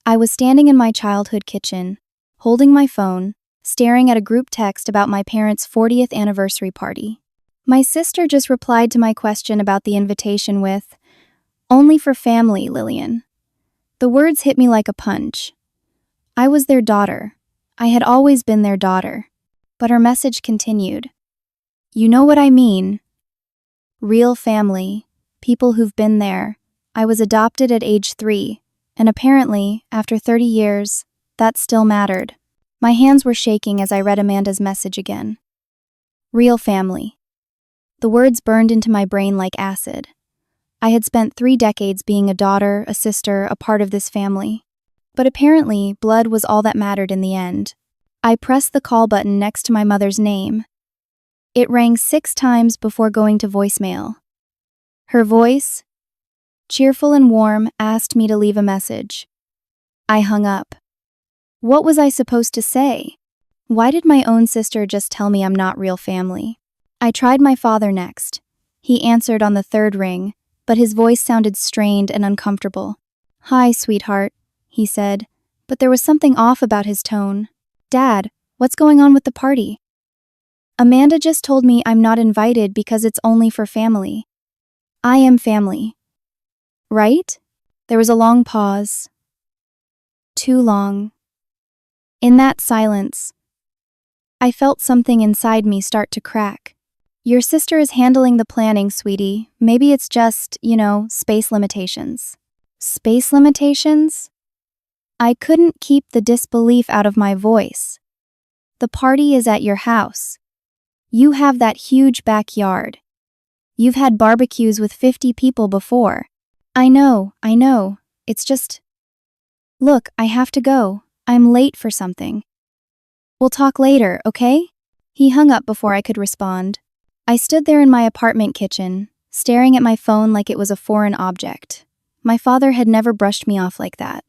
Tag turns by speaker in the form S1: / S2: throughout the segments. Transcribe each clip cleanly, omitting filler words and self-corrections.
S1: I was standing in my childhood kitchen, holding my phone, staring at a group text about my parents' 40th anniversary party. My sister just replied to my question about the invitation with, "Only for family, Lillian." The words hit me like a punch. I was their daughter. I had always been their daughter. But her message continued. "You know what I mean. Real family, people who've been there. I was adopted at age 3, and apparently, after 30 years, that still mattered." My hands were shaking as I read Amanda's message again. Real family. The words burned into my brain like acid. I had spent 3 decades being a daughter, a sister, a part of this family. But apparently, blood was all that mattered in the end. I pressed the call button next to my mother's name. It rang 6 times before going to voicemail. Her voice, cheerful and warm, asked me to leave a message. I hung up. What was I supposed to say? Why did my own sister just tell me I'm not real family? I tried my father next. He answered on the 3rd ring, but his voice sounded strained and uncomfortable. "Hi, sweetheart," he said, but there was something off about his tone. "Dad, what's going on with the party?" "Amanda just told me I'm not invited because it's only for family." "I am family." "Right?" There was a long pause. Too long. In that silence, I felt something inside me start to crack. "Your sister is handling the planning, sweetie. Maybe it's just, space limitations." Space limitations? I couldn't keep the disbelief out of my voice. "The party is at your house. You have that huge backyard. You've had barbecues with 50 people before." I know. It's just... "Look, I have to go. I'm late for something." "We'll talk later, okay?" He hung up before I could respond. I stood there in my apartment kitchen, staring at my phone like it was a foreign object. My father had never brushed me off like that.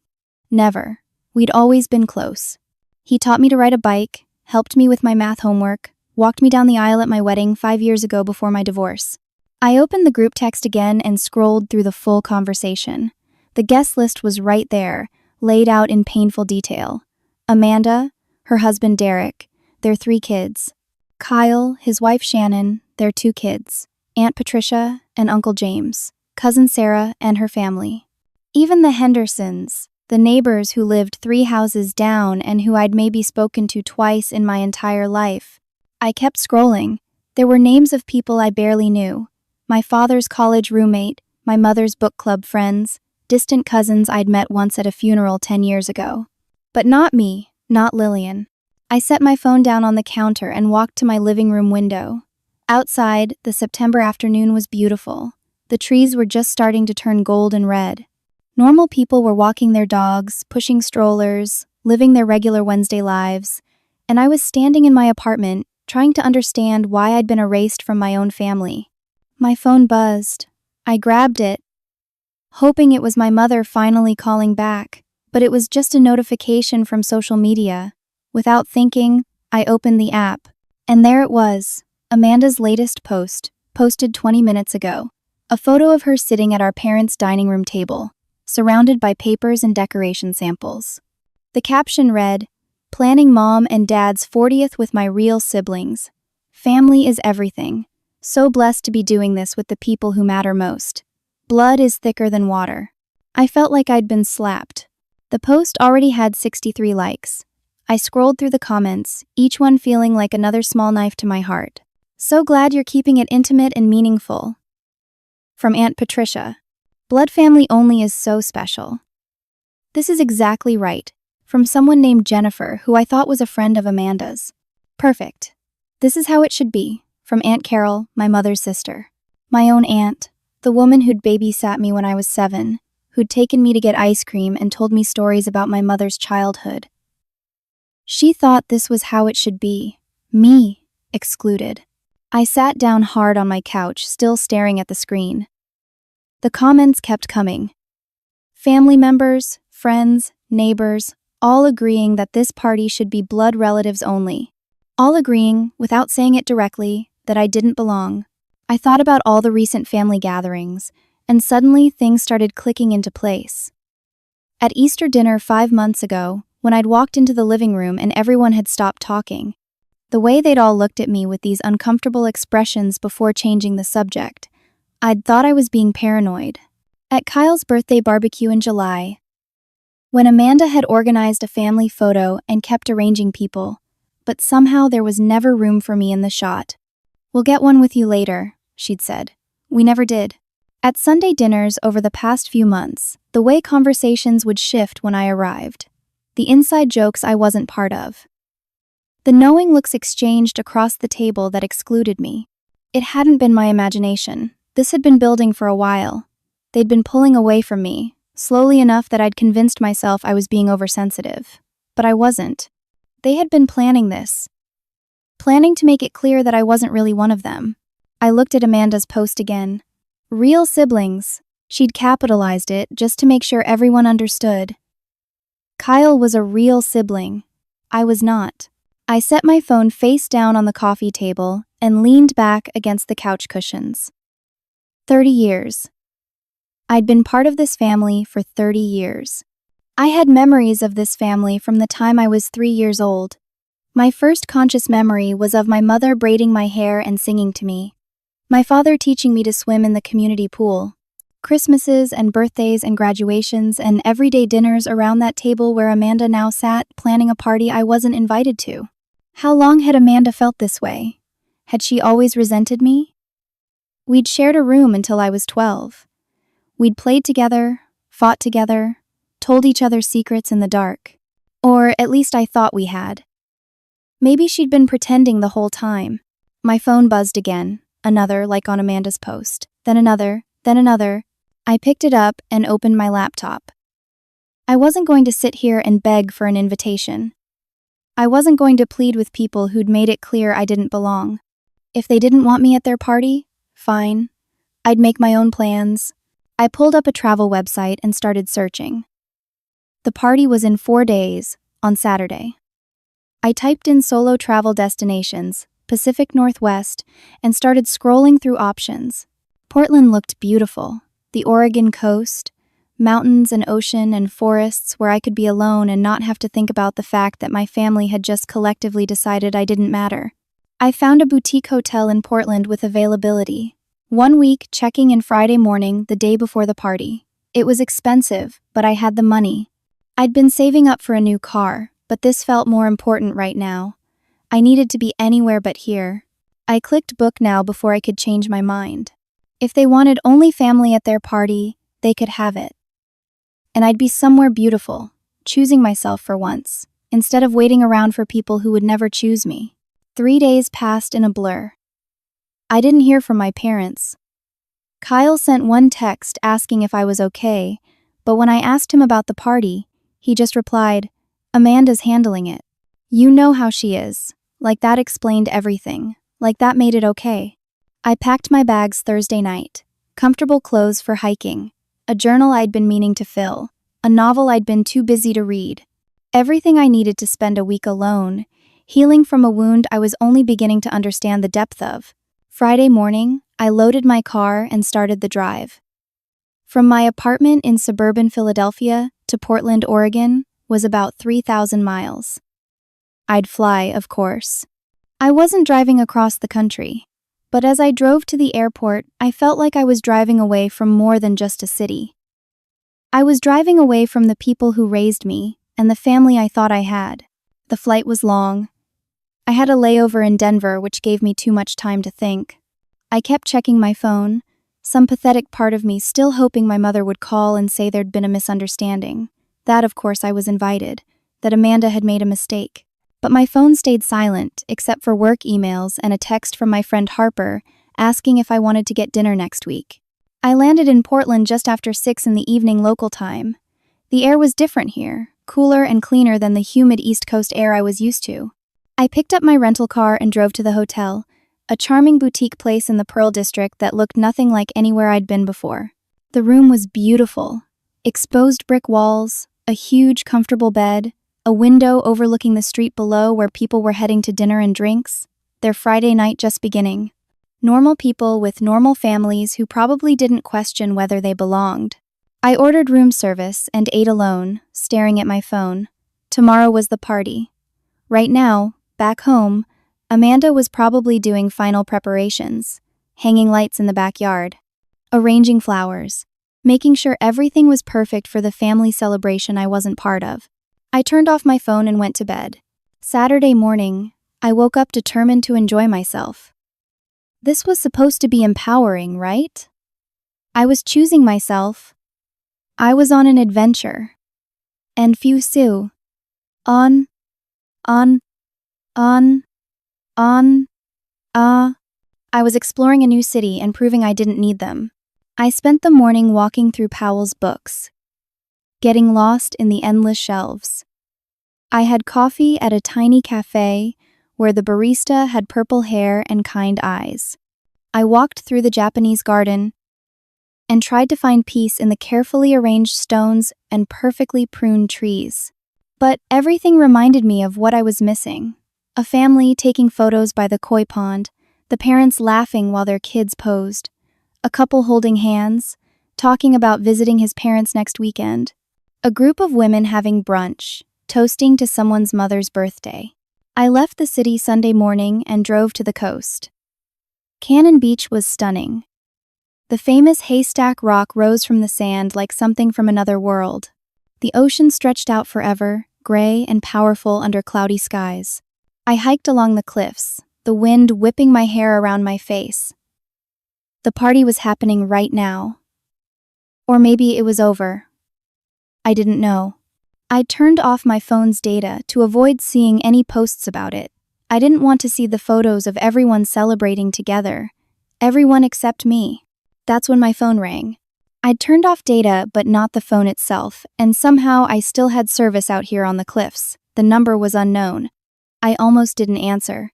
S1: Never. We'd always been close. He taught me to ride a bike, helped me with my math homework, walked me down the aisle at my wedding 5 years ago before my divorce. I opened the group text again and scrolled through the full conversation. The guest list was right there, laid out in painful detail. Amanda, her husband Derek, their 3 kids. Kyle, his wife Shannon, their 2 kids. Aunt Patricia and Uncle James. Cousin Sarah and her family. Even the Hendersons, the neighbors who lived 3 houses down and who I'd maybe spoken to twice in my entire life. I kept scrolling. There were names of people I barely knew. My father's college roommate, my mother's book club friends, distant cousins I'd met once at a funeral 10 years ago. But not me, not Lillian. I set my phone down on the counter and walked to my living room window. Outside, the September afternoon was beautiful. The trees were just starting to turn gold and red. Normal people were walking their dogs, pushing strollers, living their regular Wednesday lives, and I was standing in my apartment, trying to understand why I'd been erased from my own family. My phone buzzed. I grabbed it, hoping it was my mother finally calling back, but it was just a notification from social media. Without thinking, I opened the app, and there it was, Amanda's latest post, posted 20 minutes ago. A photo of her sitting at our parents' dining room table, surrounded by papers and decoration samples. The caption read, "Planning Mom and Dad's 40th with my real siblings. Family is everything. So blessed to be doing this with the people who matter most. Blood is thicker than water." I felt like I'd been slapped. The post already had 63 likes. I scrolled through the comments, each one feeling like another small knife to my heart. "So glad you're keeping it intimate and meaningful." From Aunt Patricia, "Blood family only is so special." "This is exactly right." From someone named Jennifer, who I thought was a friend of Amanda's. "Perfect. This is how it should be." From Aunt Carol, my mother's sister. My own aunt, the woman who'd babysat me when I was 7, who'd taken me to get ice cream and told me stories about my mother's childhood. She thought this was how it should be. Me, excluded. I sat down hard on my couch, still staring at the screen. The comments kept coming. Family members, friends, neighbors, all agreeing that this party should be blood relatives only. All agreeing, without saying it directly, that I didn't belong. I thought about all the recent family gatherings, and suddenly things started clicking into place. At Easter dinner 5 months ago, when I'd walked into the living room and everyone had stopped talking. The way they'd all looked at me with these uncomfortable expressions before changing the subject, I'd thought I was being paranoid. At Kyle's birthday barbecue in July, when Amanda had organized a family photo and kept arranging people, but somehow there was never room for me in the shot. "We'll get one with you later," she'd said. We never did. At Sunday dinners over the past few months, the way conversations would shift when I arrived. The inside jokes I wasn't part of. The knowing looks exchanged across the table that excluded me. It hadn't been my imagination. This had been building for a while. They'd been pulling away from me, slowly enough that I'd convinced myself I was being oversensitive. But I wasn't. They had been planning this. Planning to make it clear that I wasn't really one of them. I looked at Amanda's post again. Real siblings. She'd capitalized it just to make sure everyone understood. Kyle was a real sibling. I was not. I set my phone face down on the coffee table and leaned back against the couch cushions. 30 years. I'd been part of this family for 30 years. I had memories of this family from the time I was 3 years old. My first conscious memory was of my mother braiding my hair and singing to me. My father teaching me to swim in the community pool. Christmases and birthdays and graduations and everyday dinners around that table where Amanda now sat, planning a party I wasn't invited to. How long had Amanda felt this way? Had she always resented me? We'd shared a room until I was 12. We'd played together, fought together, told each other secrets in the dark. Or at least I thought we had. Maybe she'd been pretending the whole time. My phone buzzed again, another like on Amanda's post, then another, then another. I picked it up and opened my laptop. I wasn't going to sit here and beg for an invitation. I wasn't going to plead with people who'd made it clear I didn't belong. If they didn't want me at their party, fine. I'd make my own plans. I pulled up a travel website and started searching. The party was in 4 days, on Saturday. I typed in solo travel destinations, Pacific Northwest, and started scrolling through options. Portland looked beautiful. The Oregon coast, mountains and ocean and forests where I could be alone and not have to think about the fact that my family had just collectively decided I didn't matter. I found a boutique hotel in Portland with availability. 1 week checking in Friday morning, the day before the party. It was expensive, but I had the money. I'd been saving up for a new car, but this felt more important right now. I needed to be anywhere but here. I clicked book now before I could change my mind. If they wanted only family at their party, they could have it. And I'd be somewhere beautiful, choosing myself for once, instead of waiting around for people who would never choose me. 3 days passed in a blur. I didn't hear from my parents. Kyle sent one text asking if I was okay, but when I asked him about the party, he just replied, "Amanda's handling it." You know how she is. Like that explained everything. Like that made it okay. I packed my bags Thursday night. Comfortable clothes for hiking. A journal I'd been meaning to fill. A novel I'd been too busy to read. Everything I needed to spend a week alone, healing from a wound I was only beginning to understand the depth of. Friday morning, I loaded my car and started the drive. From my apartment in suburban Philadelphia to Portland, Oregon, was about 3,000 miles. I'd fly, of course. I wasn't driving across the country, but as I drove to the airport, I felt like I was driving away from more than just a city. I was driving away from the people who raised me and the family I thought I had. The flight was long. I had a layover in Denver, which gave me too much time to think. I kept checking my phone, some pathetic part of me still hoping my mother would call and say there'd been a misunderstanding. That, of course, I was invited, that Amanda had made a mistake. But my phone stayed silent, except for work emails and a text from my friend Harper asking if I wanted to get dinner next week. I landed in Portland just after 6 in the evening local time. The air was different here, cooler and cleaner than the humid East Coast air I was used to. I picked up my rental car and drove to the hotel, a charming boutique place in the Pearl District that looked nothing like anywhere I'd been before. The room was beautiful. Exposed brick walls, a huge, comfortable bed, a window overlooking the street below where people were heading to dinner and drinks, their Friday night just beginning. Normal people with normal families who probably didn't question whether they belonged. I ordered room service and ate alone, staring at my phone. Tomorrow was the party. Right now, back home, Amanda was probably doing final preparations, hanging lights in the backyard, arranging flowers, making sure everything was perfect for the family celebration I wasn't part of. I turned off my phone and went to bed. Saturday morning, I woke up determined to enjoy myself. This was supposed to be empowering, right? I was choosing myself. I was on an adventure. And Fusu. On. I was exploring a new city and proving I didn't need them. I spent the morning walking through Powell's books, getting lost in the endless shelves. I had coffee at a tiny cafe where the barista had purple hair and kind eyes. I walked through the Japanese garden and tried to find peace in the carefully arranged stones and perfectly pruned trees. But everything reminded me of what I was missing. A family taking photos by the koi pond, the parents laughing while their kids posed, a couple holding hands, talking about visiting his parents next weekend, a group of women having brunch, toasting to someone's mother's birthday. I left the city Sunday morning and drove to the coast. Cannon Beach was stunning. The famous Haystack Rock rose from the sand like something from another world. The ocean stretched out forever, gray and powerful under cloudy skies. I hiked along the cliffs, the wind whipping my hair around my face. The party was happening right now. Or maybe it was over. I didn't know. I turned off my phone's data to avoid seeing any posts about it. I didn't want to see the photos of everyone celebrating together. Everyone except me. That's when my phone rang. I'd turned off data but not the phone itself, and somehow I still had service out here on the cliffs. The number was unknown. I almost didn't answer.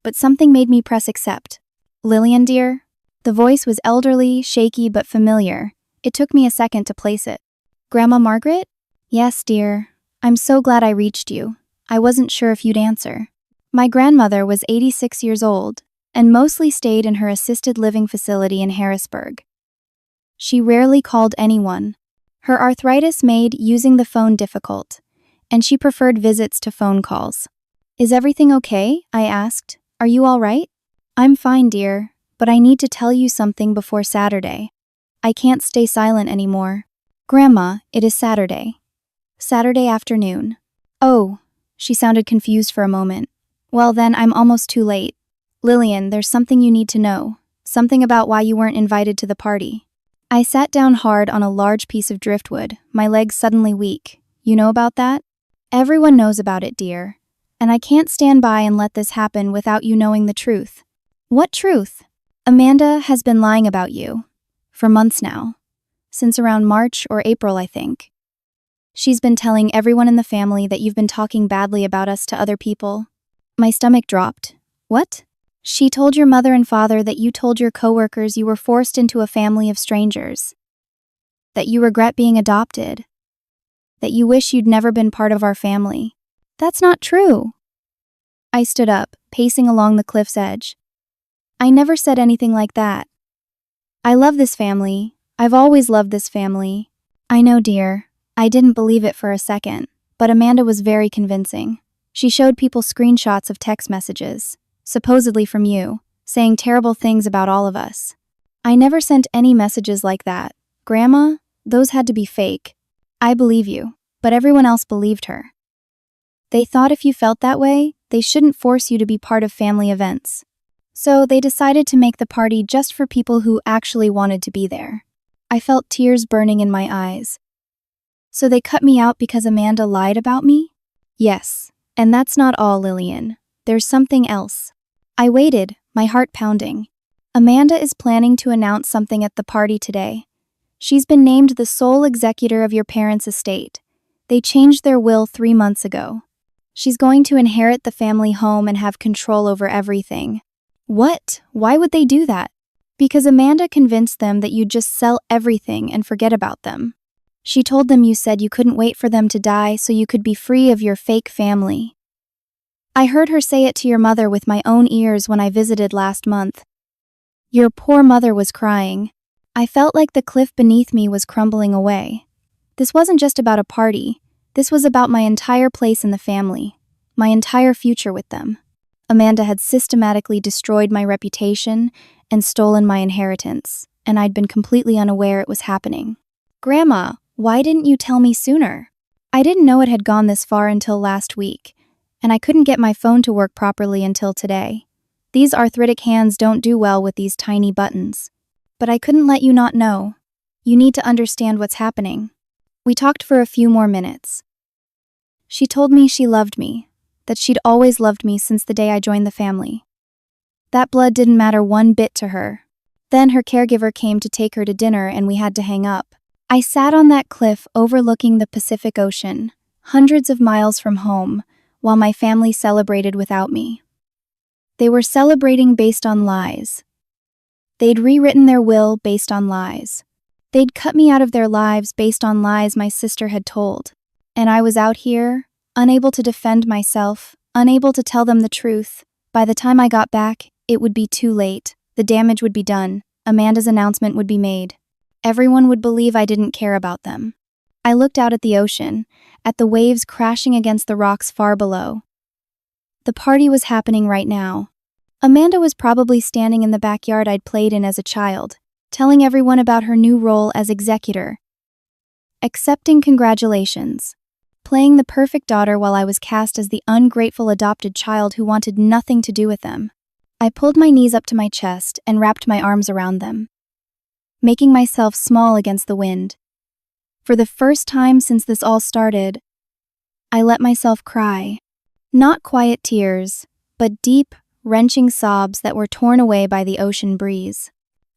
S1: But something made me press accept. "Lillian, dear?" The voice was elderly, shaky but familiar. It took me a second to place it. "Grandma Margaret?" "Yes, dear. I'm so glad I reached you. I wasn't sure if you'd answer." My grandmother was 86 years old and mostly stayed in her assisted living facility in Harrisburg. She rarely called anyone. Her arthritis made using the phone difficult, and she preferred visits to phone calls. "Is everything okay?" I asked. "Are you all right?" "I'm fine, dear, but I need to tell you something before Saturday. I can't stay silent anymore." "Grandma, it is Saturday." "Saturday afternoon." "Oh," she sounded confused for a moment. "Well then, I'm almost too late. Lillian, there's something you need to know. Something about why you weren't invited to the party." I sat down hard on a large piece of driftwood, my legs suddenly weak. "You know about that?" "Everyone knows about it, dear. And I can't stand by and let this happen without you knowing the truth." "What truth?" "Amanda has been lying about you. For months now. Since around March or April, I think. She's been telling everyone in the family that you've been talking badly about us to other people." My stomach dropped. "What?" "She told your mother and father that you told your coworkers you were forced into a family of strangers. That you regret being adopted. That you wish you'd never been part of our family." "That's not true." I stood up, pacing along the cliff's edge. "I never said anything like that. I love this family. I've always loved this family." "I know, dear. I didn't believe it for a second, but Amanda was very convincing. She showed people screenshots of text messages, supposedly from you, saying terrible things about all of us. I never sent any messages like that. Grandma, those had to be fake. I believe you, but everyone else believed her. They thought if you felt that way, they shouldn't force you to be part of family events. So they decided to make the party just for people who actually wanted to be there." I felt tears burning in my eyes. "So they cut me out because Amanda lied about me?" "Yes, and that's not all, Lillian. There's something else." I waited, my heart pounding. "Amanda is planning to announce something at the party today. She's been named the sole executor of your parents' estate. They changed their will 3 months ago. She's going to inherit the family home and have control over everything." "What? Why would they do that?" "Because Amanda convinced them that you'd just sell everything and forget about them. She told them you said you couldn't wait for them to die so you could be free of your fake family. I heard her say it to your mother with my own ears when I visited last month. Your poor mother was crying. I felt like the cliff beneath me was crumbling away. This wasn't just about a party. This was about my entire place in the family, my entire future with them. Amanda had systematically destroyed my reputation and stolen my inheritance, and I'd been completely unaware it was happening. Grandma, why didn't you tell me sooner? I didn't know it had gone this far until last week, and I couldn't get my phone to work properly until today. These arthritic hands don't do well with these tiny buttons. But I couldn't let you not know. You need to understand what's happening. We talked for a few more minutes. She told me she loved me, that she'd always loved me since the day I joined the family. That blood didn't matter one bit to her. Then her caregiver came to take her to dinner and we had to hang up. I sat on that cliff overlooking the Pacific Ocean, hundreds of miles from home, while my family celebrated without me. They were celebrating based on lies. They'd rewritten their will based on lies. They'd cut me out of their lives based on lies my sister had told. And I was out here, unable to defend myself, unable to tell them the truth. By the time I got back, it would be too late. The damage would be done. Amanda's announcement would be made. Everyone would believe I didn't care about them. I looked out at the ocean, at the waves crashing against the rocks far below. The party was happening right now. Amanda was probably standing in the backyard I'd played in as a child, telling everyone about her new role as executor. Accepting congratulations. Playing the perfect daughter while I was cast as the ungrateful adopted child who wanted nothing to do with them. I pulled my knees up to my chest and wrapped my arms around them, making myself small against the wind. For the first time since this all started, I let myself cry. Not quiet tears, but deep, wrenching sobs that were torn away by the ocean breeze.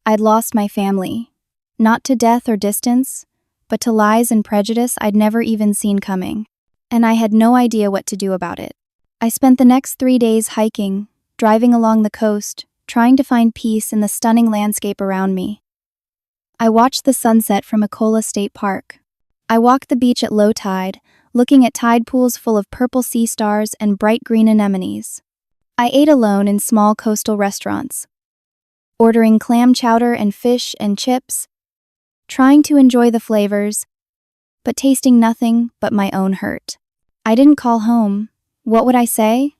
S1: I'd lost my family, not to death or distance, but to lies and prejudice I'd never even seen coming, and I had no idea what to do about it. I spent the next 3 days hiking, driving along the coast, trying to find peace in the stunning landscape around me. I watched the sunset from Ecola State Park. I walked the beach at low tide, looking at tide pools full of purple sea stars and bright green anemones. I ate alone in small coastal restaurants, ordering clam chowder and fish and chips, trying to enjoy the flavors, but tasting nothing but my own hurt. I didn't call home. What would I say?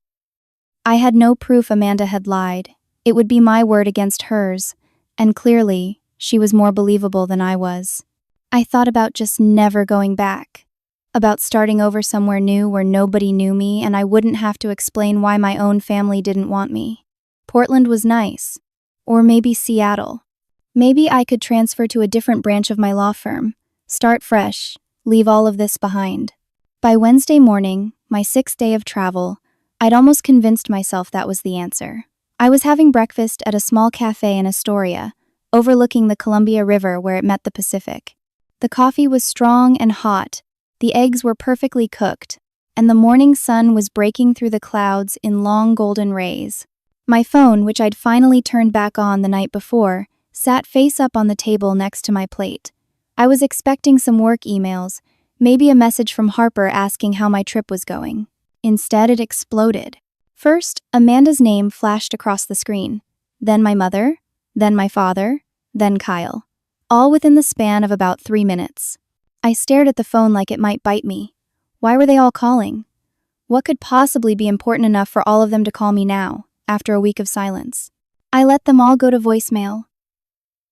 S1: I had no proof Amanda had lied. It would be my word against hers, and clearly, she was more believable than I was. I thought about just never going back. About starting over somewhere new where nobody knew me and I wouldn't have to explain why my own family didn't want me. Portland was nice. Or maybe Seattle. Maybe I could transfer to a different branch of my law firm, start fresh, leave all of this behind. By Wednesday morning, my 6th day of travel, I'd almost convinced myself that was the answer. I was having breakfast at a small cafe in Astoria, overlooking the Columbia River where it met the Pacific. The coffee was strong and hot. The eggs were perfectly cooked, and the morning sun was breaking through the clouds in long golden rays. My phone, which I'd finally turned back on the night before, sat face up on the table next to my plate. I was expecting some work emails, maybe a message from Harper asking how my trip was going. Instead, it exploded. First, Amanda's name flashed across the screen, then my mother, then my father, then Kyle, all within the span of about 3 minutes. I stared at the phone like it might bite me. Why were they all calling? What could possibly be important enough for all of them to call me now, after a week of silence? I let them all go to voicemail.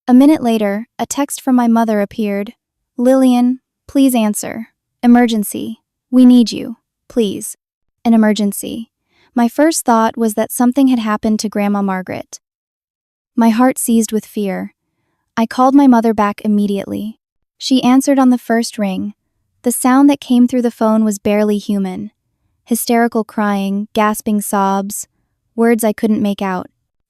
S1: A minute later, a text from my mother appeared. "Lillian, please answer. Emergency. We need you. Please." An emergency. My first thought was that something had happened to Grandma Margaret. My heart seized with fear. I called my mother back immediately. She answered on the first ring. The sound that came through the phone was barely human. Hysterical crying, gasping sobs, words I couldn't make out.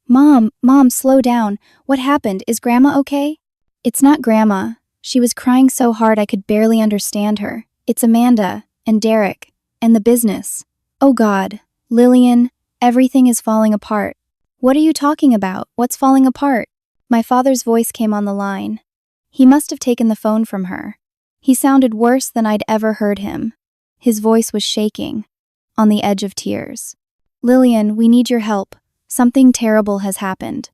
S1: Mom, slow down. What happened? Is Grandma okay?" "It's not Grandma." She was crying so hard I could barely understand her. "It's Amanda, and Derek, and the business." "Oh God, Lillian, everything is falling apart." "What are you talking about? What's falling apart?" My father's voice came on the line. He must have taken the phone from her. He sounded worse than I'd ever heard him. His voice was shaking, on the edge of tears. "Lillian, we need your help. Something terrible has happened."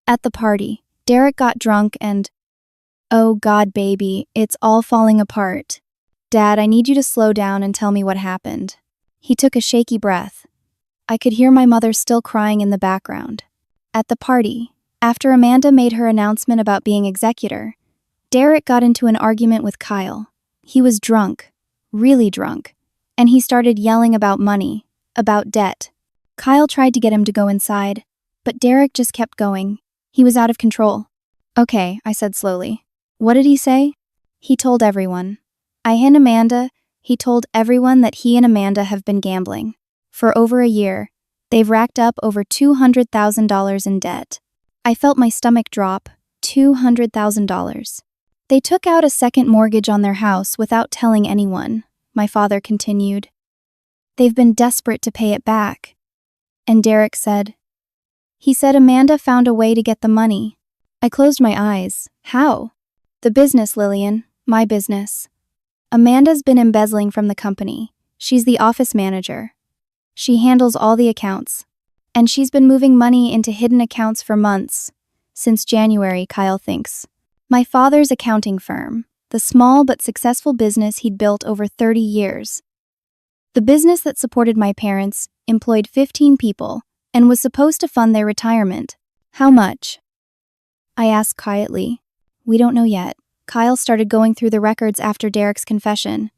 S1: At the party, Derek got drunk and, oh God, baby, it's all falling apart. Dad, I need you to slow down and tell me what happened. He took a shaky breath. I could hear my mother still crying in the background. At the party, after Amanda made her announcement about being executor, Derek got into an argument with Kyle. He was drunk, really drunk, and he started yelling about money, about debt. Kyle tried to get him to go inside, but Derek just kept going. He was out of control. Okay, I said slowly. What did he say? He told everyone. He told everyone that he and Amanda have been gambling. For over a year, they've racked up over $200,000 in debt. I felt my stomach drop. $200,000. They took out a second mortgage on their house without telling anyone, my father continued. They've been desperate to pay it back. And Derek said, he said Amanda found a way to get the money. I closed my eyes. How? The business, Lillian. My business. Amanda's been embezzling from the company. She's the office manager. She handles all the accounts. And she's been moving money into hidden accounts for months. Since January, Kyle thinks. My father's accounting firm, the small but successful business he'd built over 30 years. The business that supported my parents employed 15 people and was supposed to fund their retirement. How much? I asked quietly. We don't know yet. Kyle started going through the records after Derek's confession.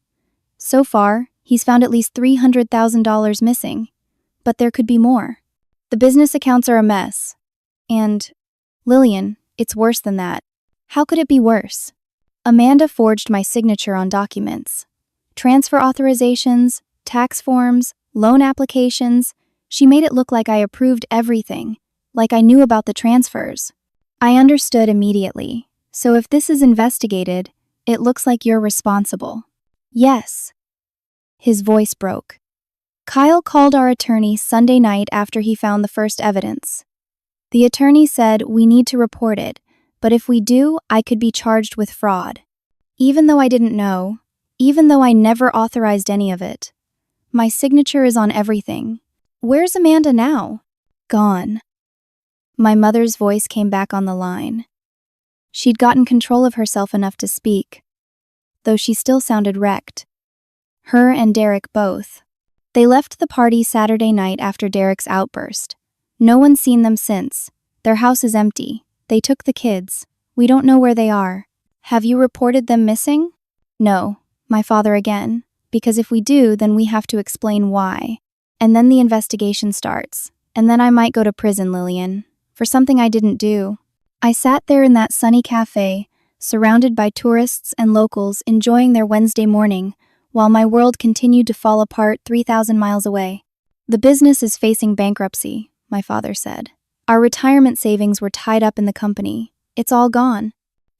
S1: So far, he's found at least $300,000 missing. But there could be more. The business accounts are a mess. And, Lillian, it's worse than that. How could it be worse? Amanda forged my signature on documents. Transfer authorizations, tax forms, loan applications. She made it look like I approved everything, like I knew about the transfers. I understood immediately. So if this is investigated, it looks like you're responsible. Yes. His voice broke. Kyle called our attorney Sunday night after he found the first evidence. The attorney said we need to report it, but if we do, I could be charged with fraud. Even though I didn't know, even though I never authorized any of it. My signature is on everything. Where's Amanda now? Gone. My mother's voice came back on the line. She'd gotten control of herself enough to speak, though she still sounded wrecked. Her and Derek both. They left the party Saturday night after Derek's outburst. No one's seen them since. Their house is empty. They took the kids. We don't know where they are. Have you reported them missing? No, my father again. Because if we do, then we have to explain why. And then the investigation starts. And then I might go to prison, Lillian, for something I didn't do. I sat there in that sunny cafe, surrounded by tourists and locals enjoying their Wednesday morning, while my world continued to fall apart 3,000 miles away. The business is facing bankruptcy, my father said. Our retirement savings were tied up in the company. It's all gone.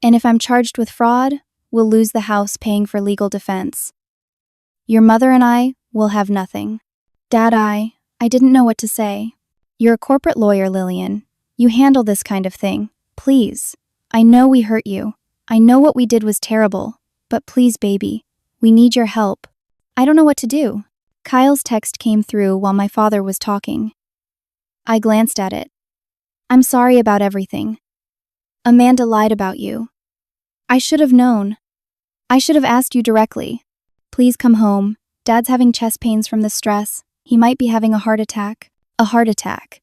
S1: And if I'm charged with fraud, we'll lose the house paying for legal defense. Your mother and I will have nothing. Dad, I didn't know what to say. You're a corporate lawyer, Lillian. You handle this kind of thing. Please. I know we hurt you. I know what we did was terrible. But please, baby, we need your help. I don't know what to do. Kyle's text came through while my father was talking. I glanced at it. I'm sorry about everything. Amanda lied about you. I should have known. I should have asked you directly. Please come home. Dad's having chest pains from the stress. He might be having a heart attack. A heart attack.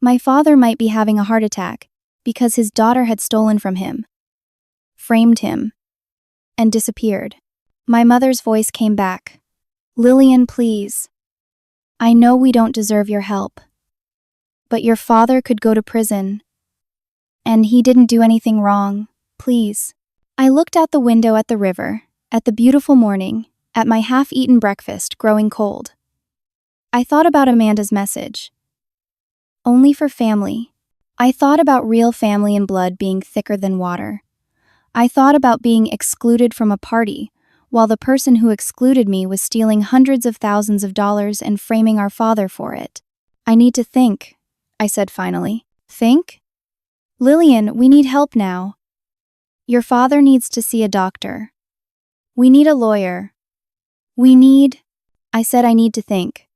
S1: My father might be having a heart attack because his daughter had stolen from him, framed him, and disappeared. My mother's voice came back. Lillian, please. I know we don't deserve your help. But your father could go to prison. And he didn't do anything wrong. Please. I looked out the window at the river, at the beautiful morning, at my half-eaten breakfast growing cold. I thought about Amanda's message. Only for family. I thought about real family and blood being thicker than water. I thought about being excluded from a party, while the person who excluded me was stealing hundreds of thousands of dollars and framing our father for it. I need to think, I said finally. Think? Lillian, we need help now. Your father needs to see a doctor. We need a lawyer. I said I need to think.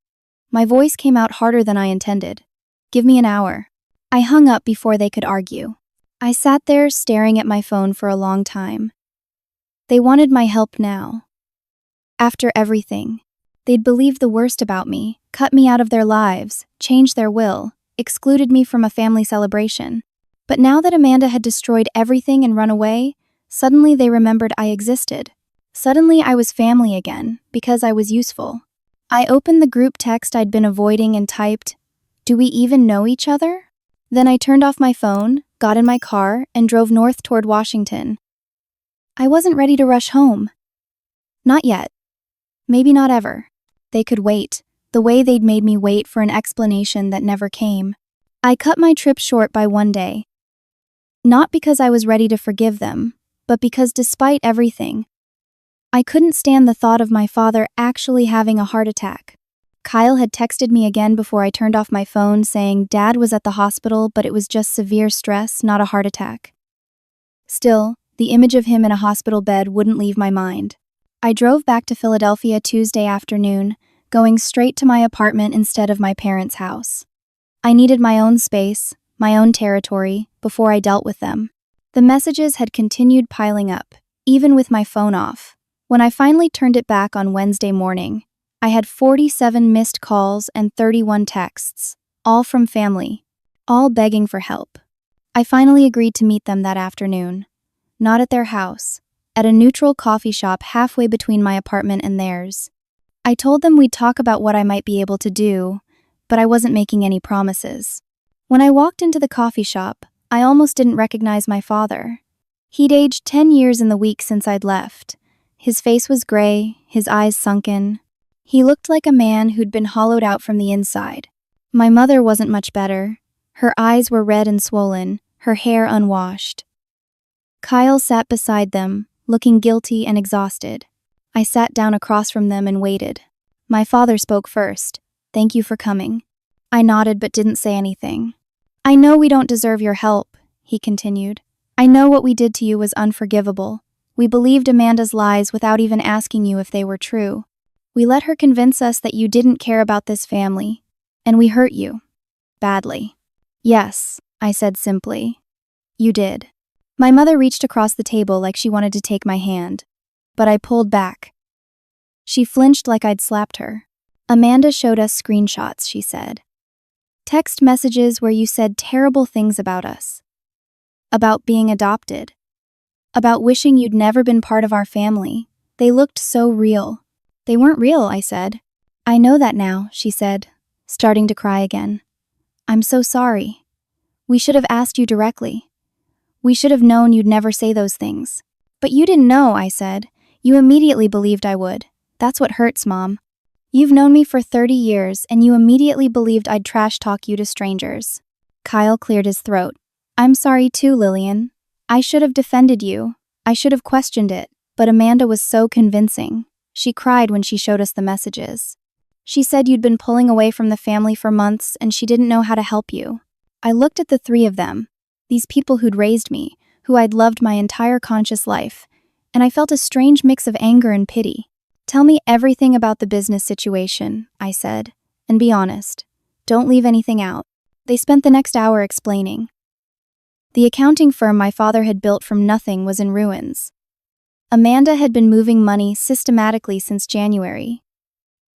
S1: My voice came out harder than I intended. Give me an hour. I hung up before they could argue. I sat there staring at my phone for a long time. They wanted my help now. After everything, they'd believed the worst about me, cut me out of their lives, changed their will, excluded me from a family celebration. But now that Amanda had destroyed everything and run away, suddenly they remembered I existed. Suddenly I was family again, because I was useful. I opened the group text I'd been avoiding and typed, "Do we even know each other?" Then I turned off my phone, got in my car, and drove north toward Washington. I wasn't ready to rush home. Not yet. Maybe not ever. They could wait, the way they'd made me wait for an explanation that never came. I cut my trip short by one day. Not because I was ready to forgive them, but because despite everything, I couldn't stand the thought of my father actually having a heart attack. Kyle had texted me again before I turned off my phone saying Dad was at the hospital, but it was just severe stress, not a heart attack. Still, the image of him in a hospital bed wouldn't leave my mind. I drove back to Philadelphia Tuesday afternoon, going straight to my apartment instead of my parents' house. I needed my own space, my own territory, before I dealt with them. The messages had continued piling up, even with my phone off. When I finally turned it back on Wednesday morning, I had 47 missed calls and 31 texts, all from family, all begging for help. I finally agreed to meet them that afternoon. Not at their house, at a neutral coffee shop halfway between my apartment and theirs. I told them we'd talk about what I might be able to do, but I wasn't making any promises. When I walked into the coffee shop, I almost didn't recognize my father. He'd aged 10 years in the week since I'd left. His face was gray, his eyes sunken. He looked like a man who'd been hollowed out from the inside. My mother wasn't much better. Her eyes were red and swollen, her hair unwashed. Kyle sat beside them, looking guilty and exhausted. I sat down across from them and waited. My father spoke first. "Thank you for coming." I nodded but didn't say anything. "I know we don't deserve your help," he continued. "I know what we did to you was unforgivable. We believed Amanda's lies without even asking you if they were true. We let her convince us that you didn't care about this family, and we hurt you. Badly." "Yes," I said simply. "You did." My mother reached across the table like she wanted to take my hand, but I pulled back. She flinched like I'd slapped her. "Amanda showed us screenshots," she said. "Text messages where you said terrible things about us. About being adopted. About wishing you'd never been part of our family. They looked so real." "They weren't real," I said. "I know that now," she said, starting to cry again. "I'm so sorry. We should have asked you directly. We should have known you'd never say those things." "But you didn't know," I said. "You immediately believed I would. That's what hurts, Mom. You've known me for 30 years, and you immediately believed I'd trash talk you to strangers." Kyle cleared his throat. "I'm sorry too, Lillian. I should have defended you. I should have questioned it, but Amanda was so convincing. She cried when she showed us the messages. She said you'd been pulling away from the family for months and she didn't know how to help you." I looked at the three of them, these people who'd raised me, who I'd loved my entire conscious life, and I felt a strange mix of anger and pity. "Tell me everything about the business situation," I said, "and be honest. Don't leave anything out." They spent the next hour explaining. The accounting firm my father had built from nothing was in ruins. Amanda had been moving money systematically since January,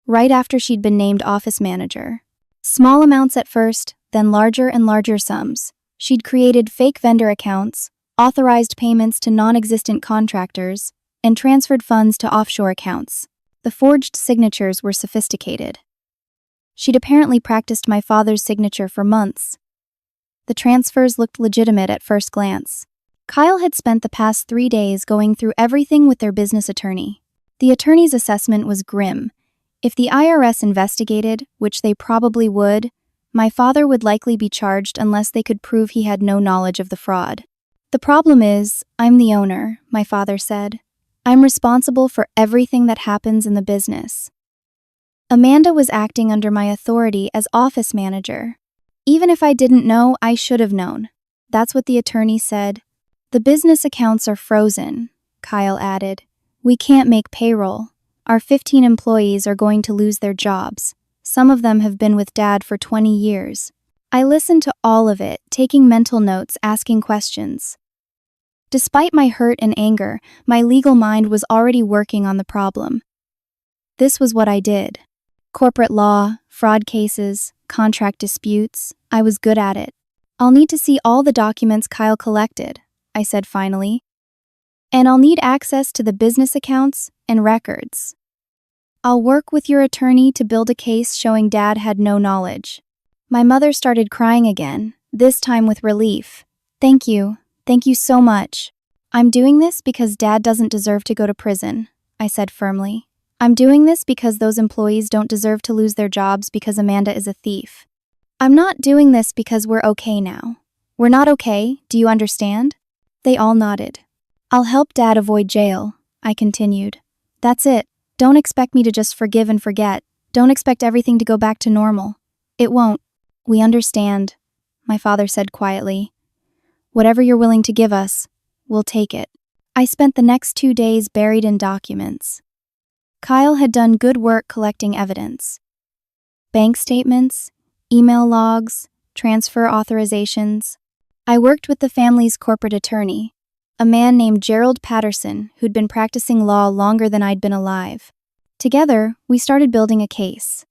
S1: right after she'd been named office manager. Small amounts at first, then larger and larger sums. She'd created fake vendor accounts, authorized payments to non-existent contractors, and transferred funds to offshore accounts. The forged signatures were sophisticated. She'd apparently practiced my father's signature for months. The transfers looked legitimate at first glance. Kyle had spent the past 3 days going through everything with their business attorney. The attorney's assessment was grim. If the IRS investigated, which they probably would, my father would likely be charged unless they could prove he had no knowledge of the fraud. "The problem is, I'm the owner," my father said. "I'm responsible for everything that happens in the business. Amanda was acting under my authority as office manager. Even if I didn't know, I should have known." That's what the attorney said. "The business accounts are frozen," Kyle added. "We can't make payroll. Our 15 employees are going to lose their jobs. Some of them have been with Dad for 20 years. I listened to all of it, taking mental notes, asking questions. Despite my hurt and anger, my legal mind was already working on the problem. This was what I did. Corporate law, fraud cases, contract disputes. I was good at it. I'll need to see all the documents Kyle collected, I said finally. And I'll need access to the business accounts and records. I'll work with your attorney to build a case showing Dad had no knowledge. My mother started crying again, this time with relief. Thank you so much. I'm doing this because Dad doesn't deserve to go to prison, I said firmly. I'm doing this because those employees don't deserve to lose their jobs because Amanda is a thief. I'm not doing this because we're okay now. We're not okay, do you understand? They all nodded. I'll help Dad avoid jail, I continued. That's it. Don't expect me to just forgive and forget. Don't expect everything to go back to normal. It won't. We understand, my father said quietly. Whatever you're willing to give us, we'll take it. I spent the next 2 days buried in documents. Kyle had done good work collecting evidence. Bank statements, email logs, transfer authorizations. I worked with the family's corporate attorney, a man named Gerald Patterson who'd been practicing law longer than I'd been alive. Together, we started building a case.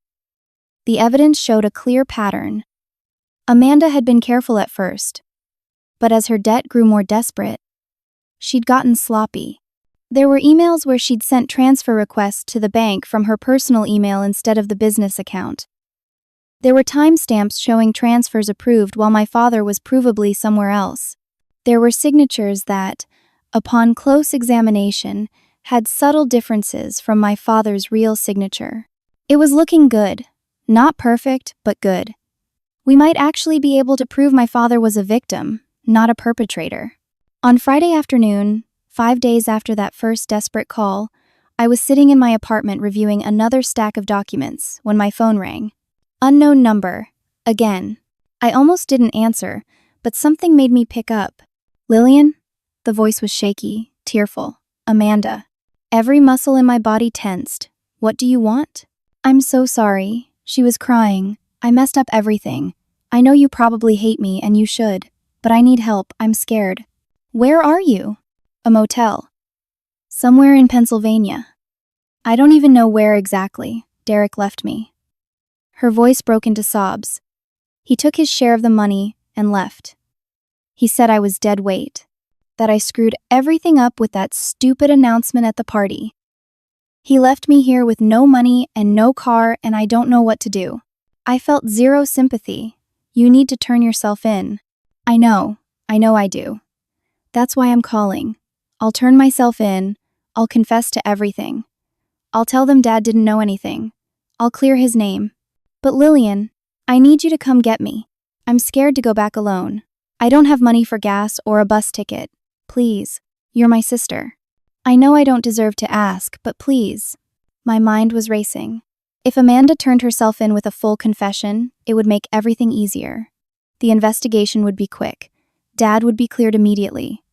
S1: The evidence showed a clear pattern. Amanda had been careful at first, but as her debt grew more desperate, she'd gotten sloppy. There were emails where she'd sent transfer requests to the bank from her personal email instead of the business account. There were timestamps showing transfers approved while my father was provably somewhere else. There were signatures that, upon close examination, had subtle differences from my father's real signature. It was looking good. Not perfect, but good. We might actually be able to prove my father was a victim, not a perpetrator. On Friday afternoon, 5 days after that first desperate call, I was sitting in my apartment reviewing another stack of documents when my phone rang. Unknown number. Again. I almost didn't answer, but something made me pick up. Lillian? The voice was shaky, tearful. Amanda. Every muscle in my body tensed. What do you want? I'm so sorry. She was crying. I messed up everything. I know you probably hate me, and you should. But I need help. I'm scared. Where are you? A motel. Somewhere in Pennsylvania. I don't even know where exactly. Derek left me. Her voice broke into sobs. He took his share of the money and left. He said I was dead weight. That I screwed everything up with that stupid announcement at the party. He left me here with no money and no car, and I don't know what to do. I felt zero sympathy. You need to turn yourself in. I know I do. That's why I'm calling. I'll turn myself in. I'll confess to everything. I'll tell them Dad didn't know anything. I'll clear his name. But Lillian, I need you to come get me. I'm scared to go back alone. I don't have money for gas or a bus ticket. Please, you're my sister. I know I don't deserve to ask, but please. My mind was racing. If Amanda turned herself in with a full confession, it would make everything easier. The investigation would be quick. Dad would be cleared immediately.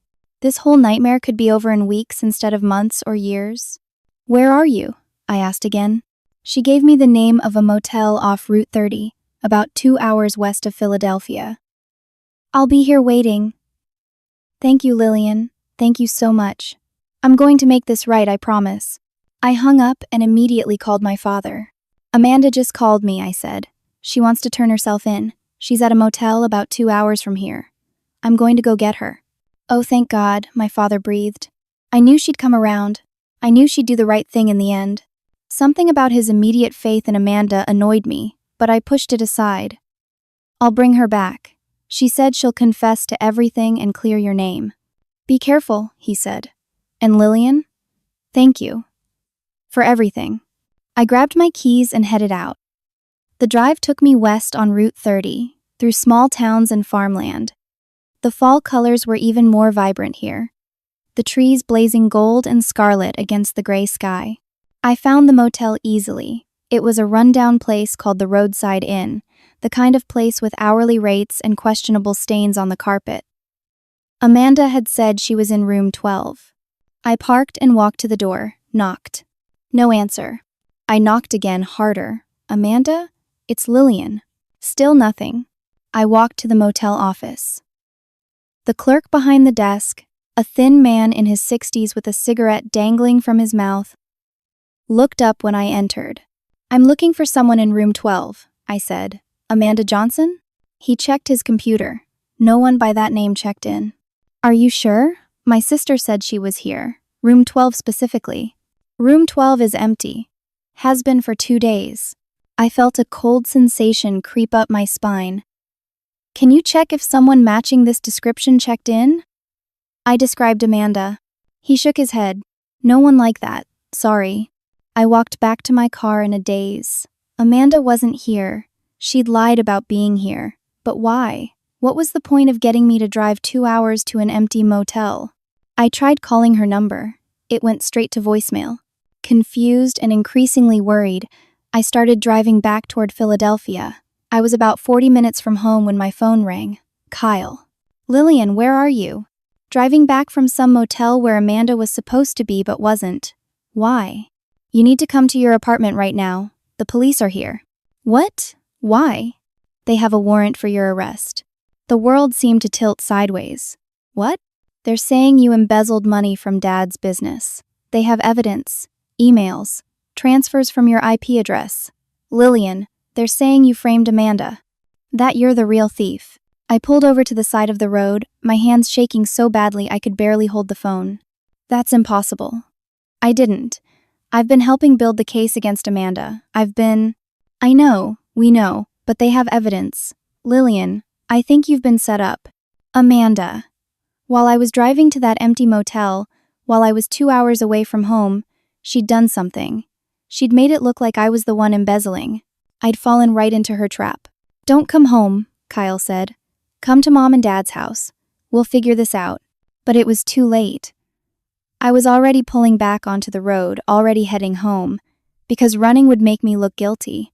S1: This whole nightmare could be over in weeks instead of months or years. Where are you? I asked again. She gave me the name of a motel off Route 30, about 2 hours west of Philadelphia. I'll be here waiting. Thank you, Lillian. Thank you so much. I'm going to make this right, I promise. I hung up and immediately called my father. Amanda just called me, I said. She wants to turn herself in. She's at a motel about 2 hours from here. I'm going to go get her. Oh, thank God, my father breathed. I knew she'd come around. I knew she'd do the right thing in the end. Something about his immediate faith in Amanda annoyed me, but I pushed it aside. I'll bring her back. She said she'll confess to everything and clear your name. Be careful, he said. And Lillian? Thank you. For everything. I grabbed my keys and headed out. The drive took me west on Route 30, through small towns and farmland. The fall colors were even more vibrant here. The trees blazing gold and scarlet against the gray sky. I found the motel easily. It was a rundown place called the Roadside Inn, the kind of place with hourly rates and questionable stains on the carpet. Amanda had said she was in room 12. I parked and walked to the door, knocked. No answer. I knocked again, harder. Amanda? It's Lillian. Still nothing. I walked to the motel office. The clerk behind the desk, a thin man in his 60s with a cigarette dangling from his mouth, looked up when I entered. "I'm looking for someone in room 12, I said. "Amanda Johnson?" He checked his computer. No one by that name checked in. "Are you sure? My sister said she was here. Room 12 specifically." "Room 12 is empty. Has been for 2 days. I felt a cold sensation creep up my spine. "Can you check if someone matching this description checked in?" I described Amanda. He shook his head. "No one like that. Sorry." I walked back to my car in a daze. Amanda wasn't here. She'd lied about being here. But why? What was the point of getting me to drive 2 hours to an empty motel? I tried calling her number. It went straight to voicemail. Confused and increasingly worried, I started driving back toward Philadelphia. I was about 40 minutes from home when my phone rang. Kyle. "Lillian, where are you?" "Driving back from some motel where Amanda was supposed to be but wasn't." "Why?" "You need to come to your apartment right now. The police are here." "What? Why?" "They have a warrant for your arrest." The world seemed to tilt sideways. "What?" "They're saying you embezzled money from Dad's business. They have evidence, emails, transfers from your IP address. Lillian, they're saying you framed Amanda. That you're the real thief." I pulled over to the side of the road, my hands shaking so badly I could barely hold the phone. "That's impossible." "I didn't. I've been helping build the case against Amanda. "I know, we know, but they have evidence. Lillian, I think you've been set up." "Amanda." While I was driving to that empty motel, while I was 2 hours away from home, she'd done something. She'd made it look like I was the one embezzling. I'd fallen right into her trap. "Don't come home," Kyle said. "Come to Mom and Dad's house. We'll figure this out." But it was too late. I was already pulling back onto the road, already heading home, because running would make me look guilty.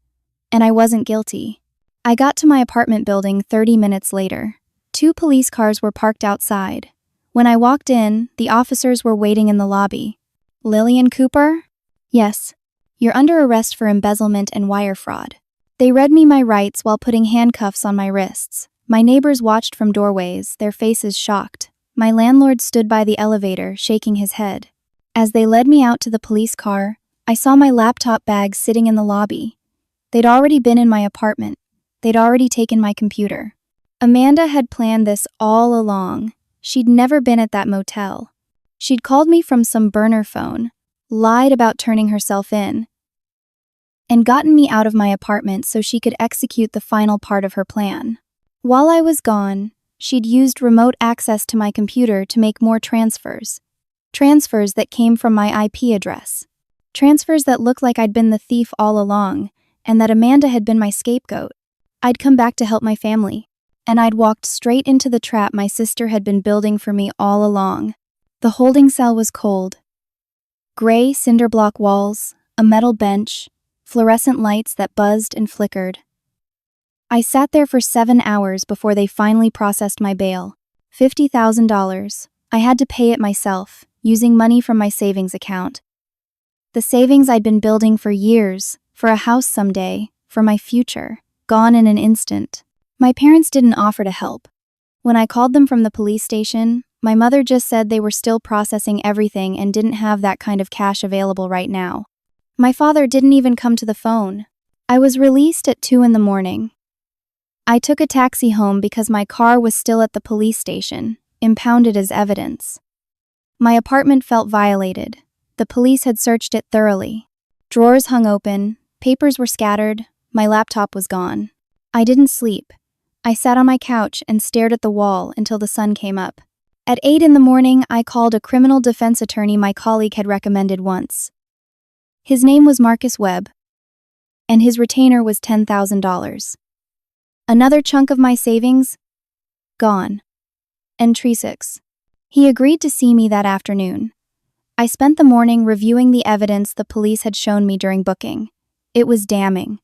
S1: And I wasn't guilty. I got to my apartment building 30 minutes later. 2 police cars were parked outside. When I walked in, the officers were waiting in the lobby. "Lillian Cooper?" "Yes. You're under arrest for embezzlement and wire fraud." They read me my rights while putting handcuffs on my wrists. My neighbors watched from doorways, their faces shocked. My landlord stood by the elevator, shaking his head. As they led me out to the police car, I saw my laptop bag sitting in the lobby. They'd already been in my apartment. They'd already taken my computer. Amanda had planned this all along. She'd never been at that motel. She'd called me from some burner phone, lied about turning herself in, and gotten me out of my apartment so she could execute the final part of her plan. While I was gone, she'd used remote access to my computer to make more transfers. Transfers that came from my IP address. Transfers that looked like I'd been the thief all along, and that Amanda had been my scapegoat. I'd come back to help my family, and I'd walked straight into the trap my sister had been building for me all along. The holding cell was cold. Gray cinder block walls, a metal bench, fluorescent lights that buzzed and flickered. I sat there for 7 hours before they finally processed my bail. $50,000. I had to pay it myself, using money from my savings account. The savings I'd been building for years, for a house someday, for my future, gone in an instant. My parents didn't offer to help. When I called them from the police station, my mother just said they were still processing everything and didn't have that kind of cash available right now. My father didn't even come to the phone. I was released at 2 in the morning. I took a taxi home because my car was still at the police station, impounded as evidence. My apartment felt violated. The police had searched it thoroughly. Drawers hung open, papers were scattered, my laptop was gone. I didn't sleep. I sat on my couch and stared at the wall until the sun came up. At 8 in the morning, I called a criminal defense attorney my colleague had recommended once. His name was Marcus Webb, and his retainer was $10,000. Another chunk of my savings? Gone. And Tresix. He agreed to see me that afternoon. I spent the morning reviewing the evidence the police had shown me during booking. It was damning.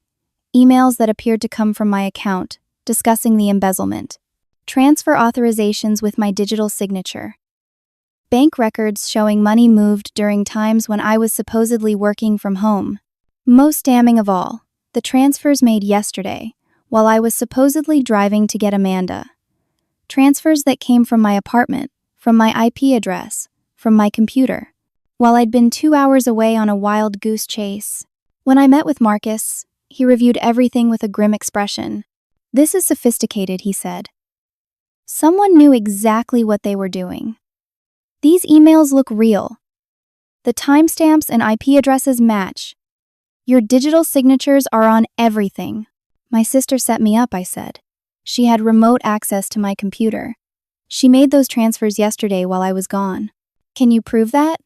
S1: Emails that appeared to come from my account, discussing the embezzlement. Transfer authorizations with my digital signature. Bank records showing money moved during times when I was supposedly working from home. Most damning of all, the transfers made yesterday, while I was supposedly driving to get Amanda. Transfers that came from my apartment, from my IP address, from my computer, while I'd been 2 hours away on a wild goose chase. When I met with Marcus, he reviewed everything with a grim expression. "This is sophisticated," he said. "Someone knew exactly what they were doing. These emails look real. The timestamps and IP addresses match. Your digital signatures are on everything." "My sister set me up," I said. "She had remote access to my computer. She made those transfers yesterday while I was gone." "Can you prove that?"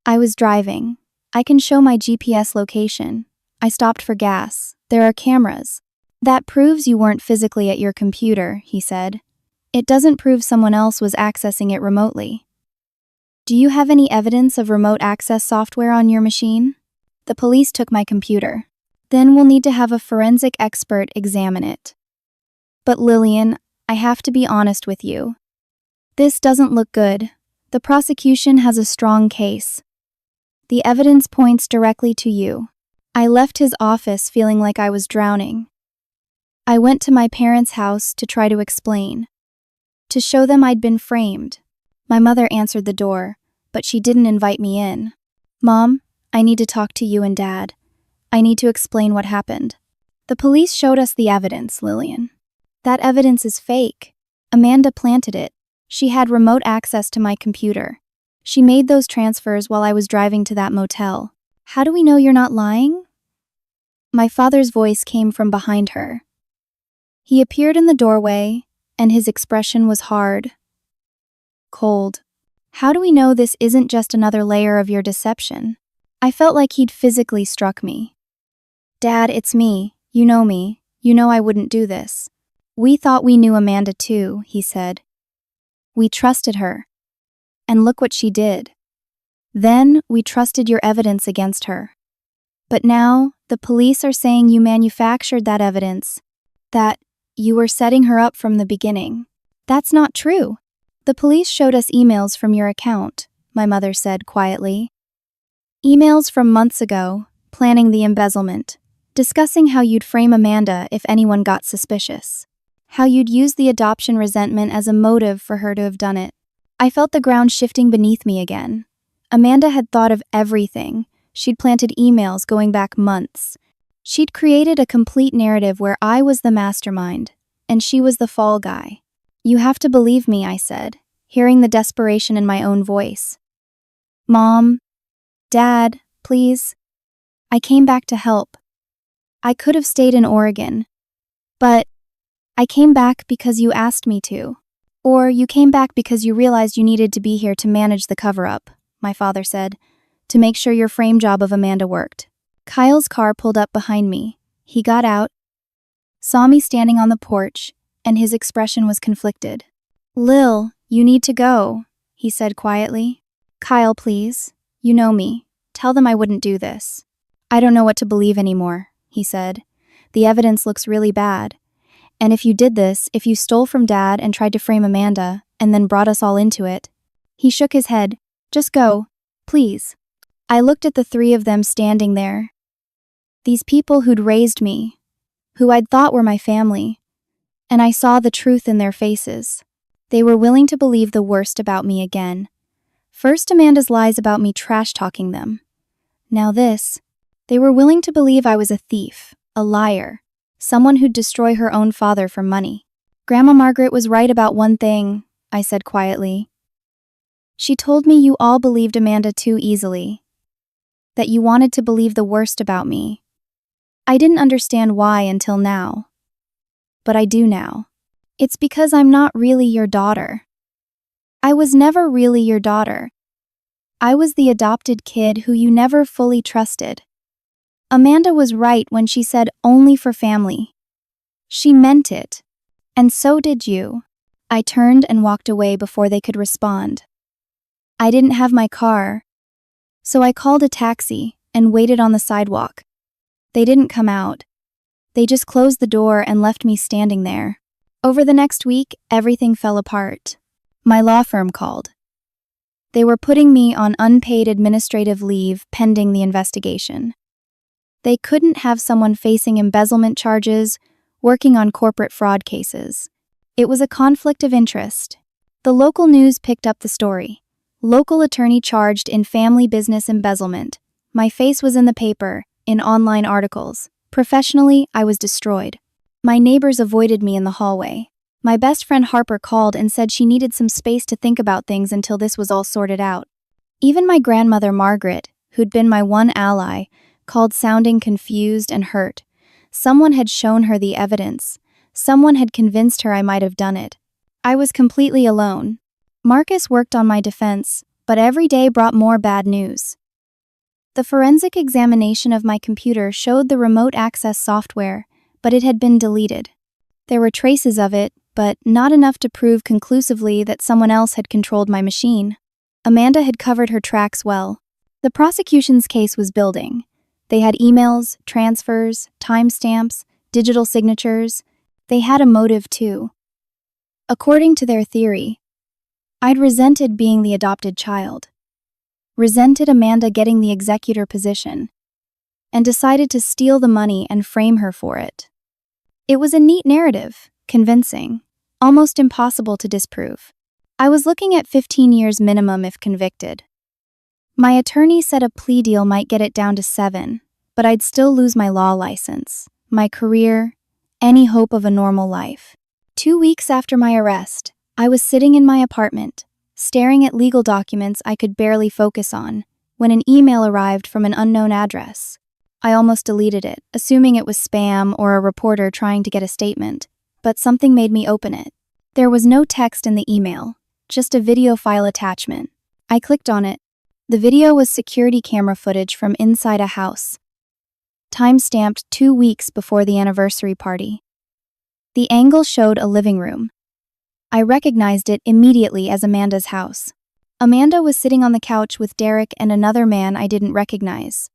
S1: "I was driving. I can show my GPS location. I stopped for gas. There are cameras." "That proves you weren't physically at your computer," he said. "It doesn't prove someone else was accessing it remotely." "Do you have any evidence of remote access software on your machine?" "The police took my computer." "Then we'll need to have a forensic expert examine it." "But Lillian, I have to be honest with you. This doesn't look good. The prosecution has a strong case. The evidence points directly to you." I left his office feeling like I was drowning. I went to my parents' house to try to explain, to show them I'd been framed. My mother answered the door, but she didn't invite me in. "Mom, I need to talk to you and Dad. I need to explain what happened." "The police showed us the evidence, Lillian. That evidence is fake. Amanda planted it. She had remote access to my computer. She made those transfers while I was driving to that motel. How do we know you're not lying?" My father's voice came from behind her. He appeared in the doorway, and his expression was hard, cold. "How do we know this isn't just another layer of your deception?" I felt like he'd physically struck me. "Dad, it's me. You know me. You know I wouldn't do this. We thought we knew Amanda too," he said. "We trusted her. And look what she did. Then we trusted your evidence against her. But now the police are saying you manufactured that evidence, that you were setting her up from the beginning. That's not true. The police showed us emails from your account," my mother said quietly. "Emails from months ago, planning the embezzlement, discussing how you'd frame Amanda if anyone got suspicious, how you'd use the adoption resentment as a motive for her to have done it." I felt the ground shifting beneath me again. Amanda had thought of everything. She'd planted emails going back months. She'd created a complete narrative where I was the mastermind, and she was the fall guy. "You have to believe me," I said, hearing the desperation in my own voice. "Mom, Dad, please. I came back to help. I could have stayed in Oregon, but I came back because you asked me to. Or you came back because you realized you needed to be here to manage the cover-up," my father said, "to make sure your frame job of Amanda worked." Kyle's car pulled up behind me. He got out, saw me standing on the porch, and his expression was conflicted. "Lil, you need to go," he said quietly. "Kyle, please. You know me. Tell them I wouldn't do this." "I don't know what to believe anymore," he said. "The evidence looks really bad. And if you did this, if you stole from Dad and tried to frame Amanda, and then brought us all into it." He shook his head. "Just go, please." I looked at the three of them standing there. These people who'd raised me, who I'd thought were my family, and I saw the truth in their faces. They were willing to believe the worst about me again. First Amanda's lies about me trash-talking them. Now this. They were willing to believe I was a thief, a liar, someone who'd destroy her own father for money. "Grandma Margaret was right about one thing," I said quietly. "She told me you all believed Amanda too easily, that you wanted to believe the worst about me. I didn't understand why until now. But I do now. It's because I'm not really your daughter. I was never really your daughter. I was the adopted kid who you never fully trusted. Amanda was right when she said only for family. She meant it. And so did you." I turned and walked away before they could respond. I didn't have my car, so I called a taxi and waited on the sidewalk. They didn't come out. They just closed the door and left me standing there. Over the next week, everything fell apart. My law firm called. They were putting me on unpaid administrative leave pending the investigation. They couldn't have someone facing embezzlement charges working on corporate fraud cases. It was a conflict of interest. The local news picked up the story. Local attorney charged in family business embezzlement. My face was in the paper, in online articles. Professionally, I was destroyed. My neighbors avoided me in the hallway. My best friend Harper called and said she needed some space to think about things until this was all sorted out. Even my grandmother Margaret, who'd been my one ally, called sounding confused and hurt. Someone had shown her the evidence. Someone had convinced her I might have done it. I was completely alone. Marcus worked on my defense, but every day brought more bad news. The forensic examination of my computer showed the remote access software, but it had been deleted. There were traces of it, but not enough to prove conclusively that someone else had controlled my machine. Amanda had covered her tracks well. The prosecution's case was building. They had emails, transfers, timestamps, digital signatures. They had a motive too. According to their theory, I'd resented being the adopted child, resented Amanda getting the executor position, and decided to steal the money and frame her for it. It was a neat narrative, convincing, almost impossible to disprove. I was looking at 15 years minimum if convicted. My attorney said a plea deal might get it down to 7, but I'd still lose my law license, my career, any hope of a normal life. 2 weeks after my arrest, I was sitting in my apartment, staring at legal documents I could barely focus on, when an email arrived from an unknown address. I almost deleted it, assuming it was spam or a reporter trying to get a statement, but something made me open it. There was no text in the email, just a video file attachment. I clicked on it. The video was security camera footage from inside a house, time-stamped 2 weeks before the anniversary party. The angle showed a living room. I recognized it immediately as Amanda's house. Amanda was sitting on the couch with Derek and another man I didn't recognize.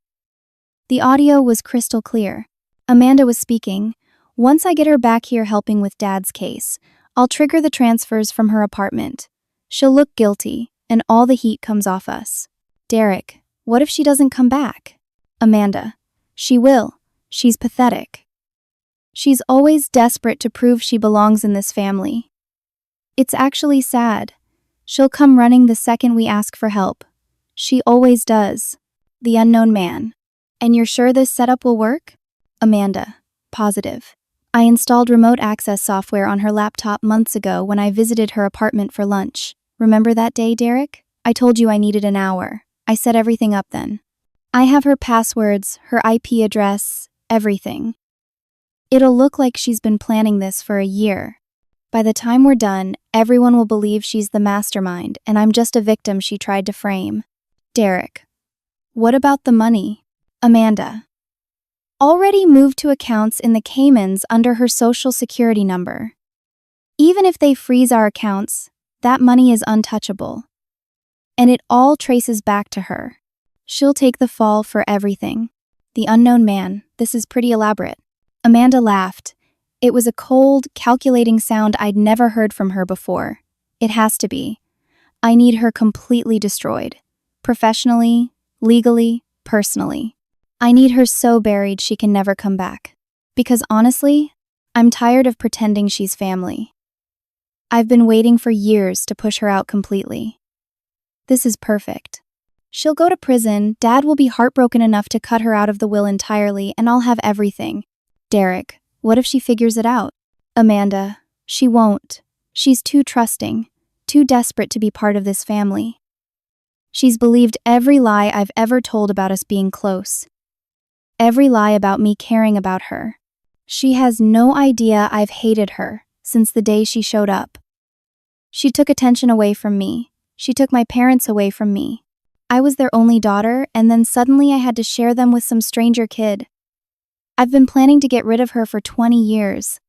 S1: The audio was crystal clear. Amanda was speaking. "Once I get her back here helping with Dad's case, I'll trigger the transfers from her apartment. She'll look guilty, and all the heat comes off us." Derek, "What if she doesn't come back?" Amanda, "She will. She's pathetic. She's always desperate to prove she belongs in this family. It's actually sad. She'll come running the second we ask for help. She always does." The unknown man, "And you're sure this setup will work?" Amanda, "Positive. I installed remote access software on her laptop months ago when I visited her apartment for lunch. Remember that day, Derek? I told you I needed an hour. I set everything up then. I have her passwords, her IP address, everything. It'll look like she's been planning this for a year. By the time we're done, everyone will believe she's the mastermind and I'm just a victim she tried to frame." Derek, "What about the money?" Amanda, "Already moved to accounts in the Caymans under her social security number. Even if they freeze our accounts, that money is untouchable. And it all traces back to her. She'll take the fall for everything." The unknown man, "This is pretty elaborate." Amanda laughed. It was a cold, calculating sound I'd never heard from her before. "It has to be. I need her completely destroyed. Professionally, legally, personally. I need her so buried she can never come back. Because honestly, I'm tired of pretending she's family. I've been waiting for years to push her out completely. This is perfect. She'll go to prison, Dad will be heartbroken enough to cut her out of the will entirely, and I'll have everything." Derek, "What if she figures it out?" Amanda, "She won't. She's too trusting, too desperate to be part of this family. She's believed every lie I've ever told about us being close. Every lie about me caring about her. She has no idea I've hated her since the day she showed up. She took attention away from me. She took my parents away from me. I was their only daughter, and then suddenly I had to share them with some stranger kid. I've been planning to get rid of her for 20 years.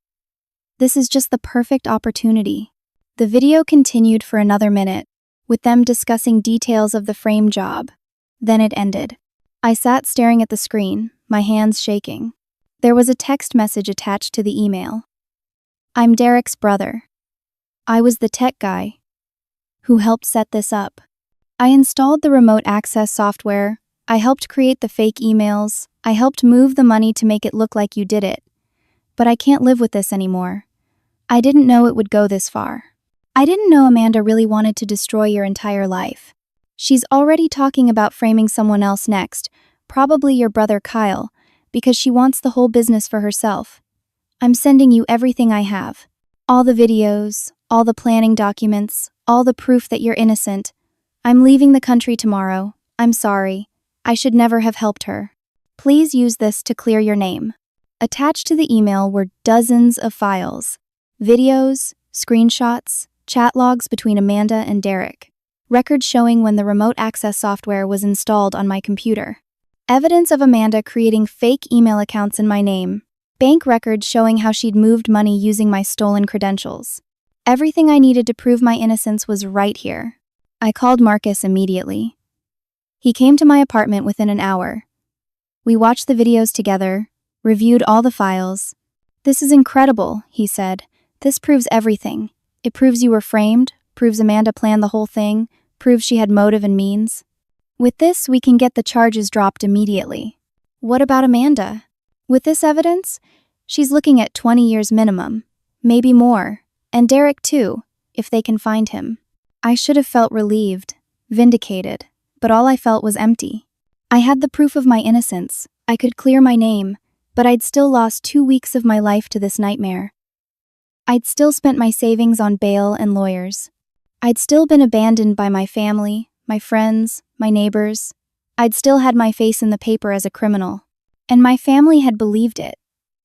S1: This is just the perfect opportunity." The video continued for another minute, with them discussing details of the frame job. Then it ended. I sat staring at the screen, my hands shaking. There was a text message attached to the email. "I'm Derek's brother. I was the tech guy who helped set this up. I installed the remote access software. I helped create the fake emails. I helped move the money to make it look like you did it. but I can't live with this anymore. I didn't know it would go this far. I didn't know Amanda really wanted to destroy your entire life. She's already talking about framing someone else next, probably your brother Kyle, because she wants the whole business for herself. I'm sending you everything I have. All the videos, all the planning documents, all the proof that you're innocent. I'm leaving the country tomorrow. I'm sorry. I should never have helped her. Please use this to clear your name. Attached to the email were dozens of files. Videos, screenshots, chat logs between Amanda and Derek. Records showing when the remote access software was installed on my computer. Evidence of Amanda creating fake email accounts in my name. Bank records showing how she'd moved money using my stolen credentials. Everything I needed to prove my innocence was right here. I called Marcus immediately. He came to my apartment within an hour. We watched the videos together, reviewed all the files. This is incredible, he said. This proves everything. It proves you were framed, proves Amanda planned the whole thing, proves she had motive and means. With this, we can get the charges dropped immediately. What about Amanda? With this evidence, she's looking at 20 years minimum, maybe more, and Derek too, if they can find him. I should have felt relieved, vindicated, but all I felt was empty. I had the proof of my innocence. I could clear my name, but I'd still lost 2 weeks of my life to this nightmare. I'd still spent my savings on bail and lawyers. I'd still been abandoned by my family, my friends, my neighbors. I'd still had my face in the paper as a criminal. And my family had believed it.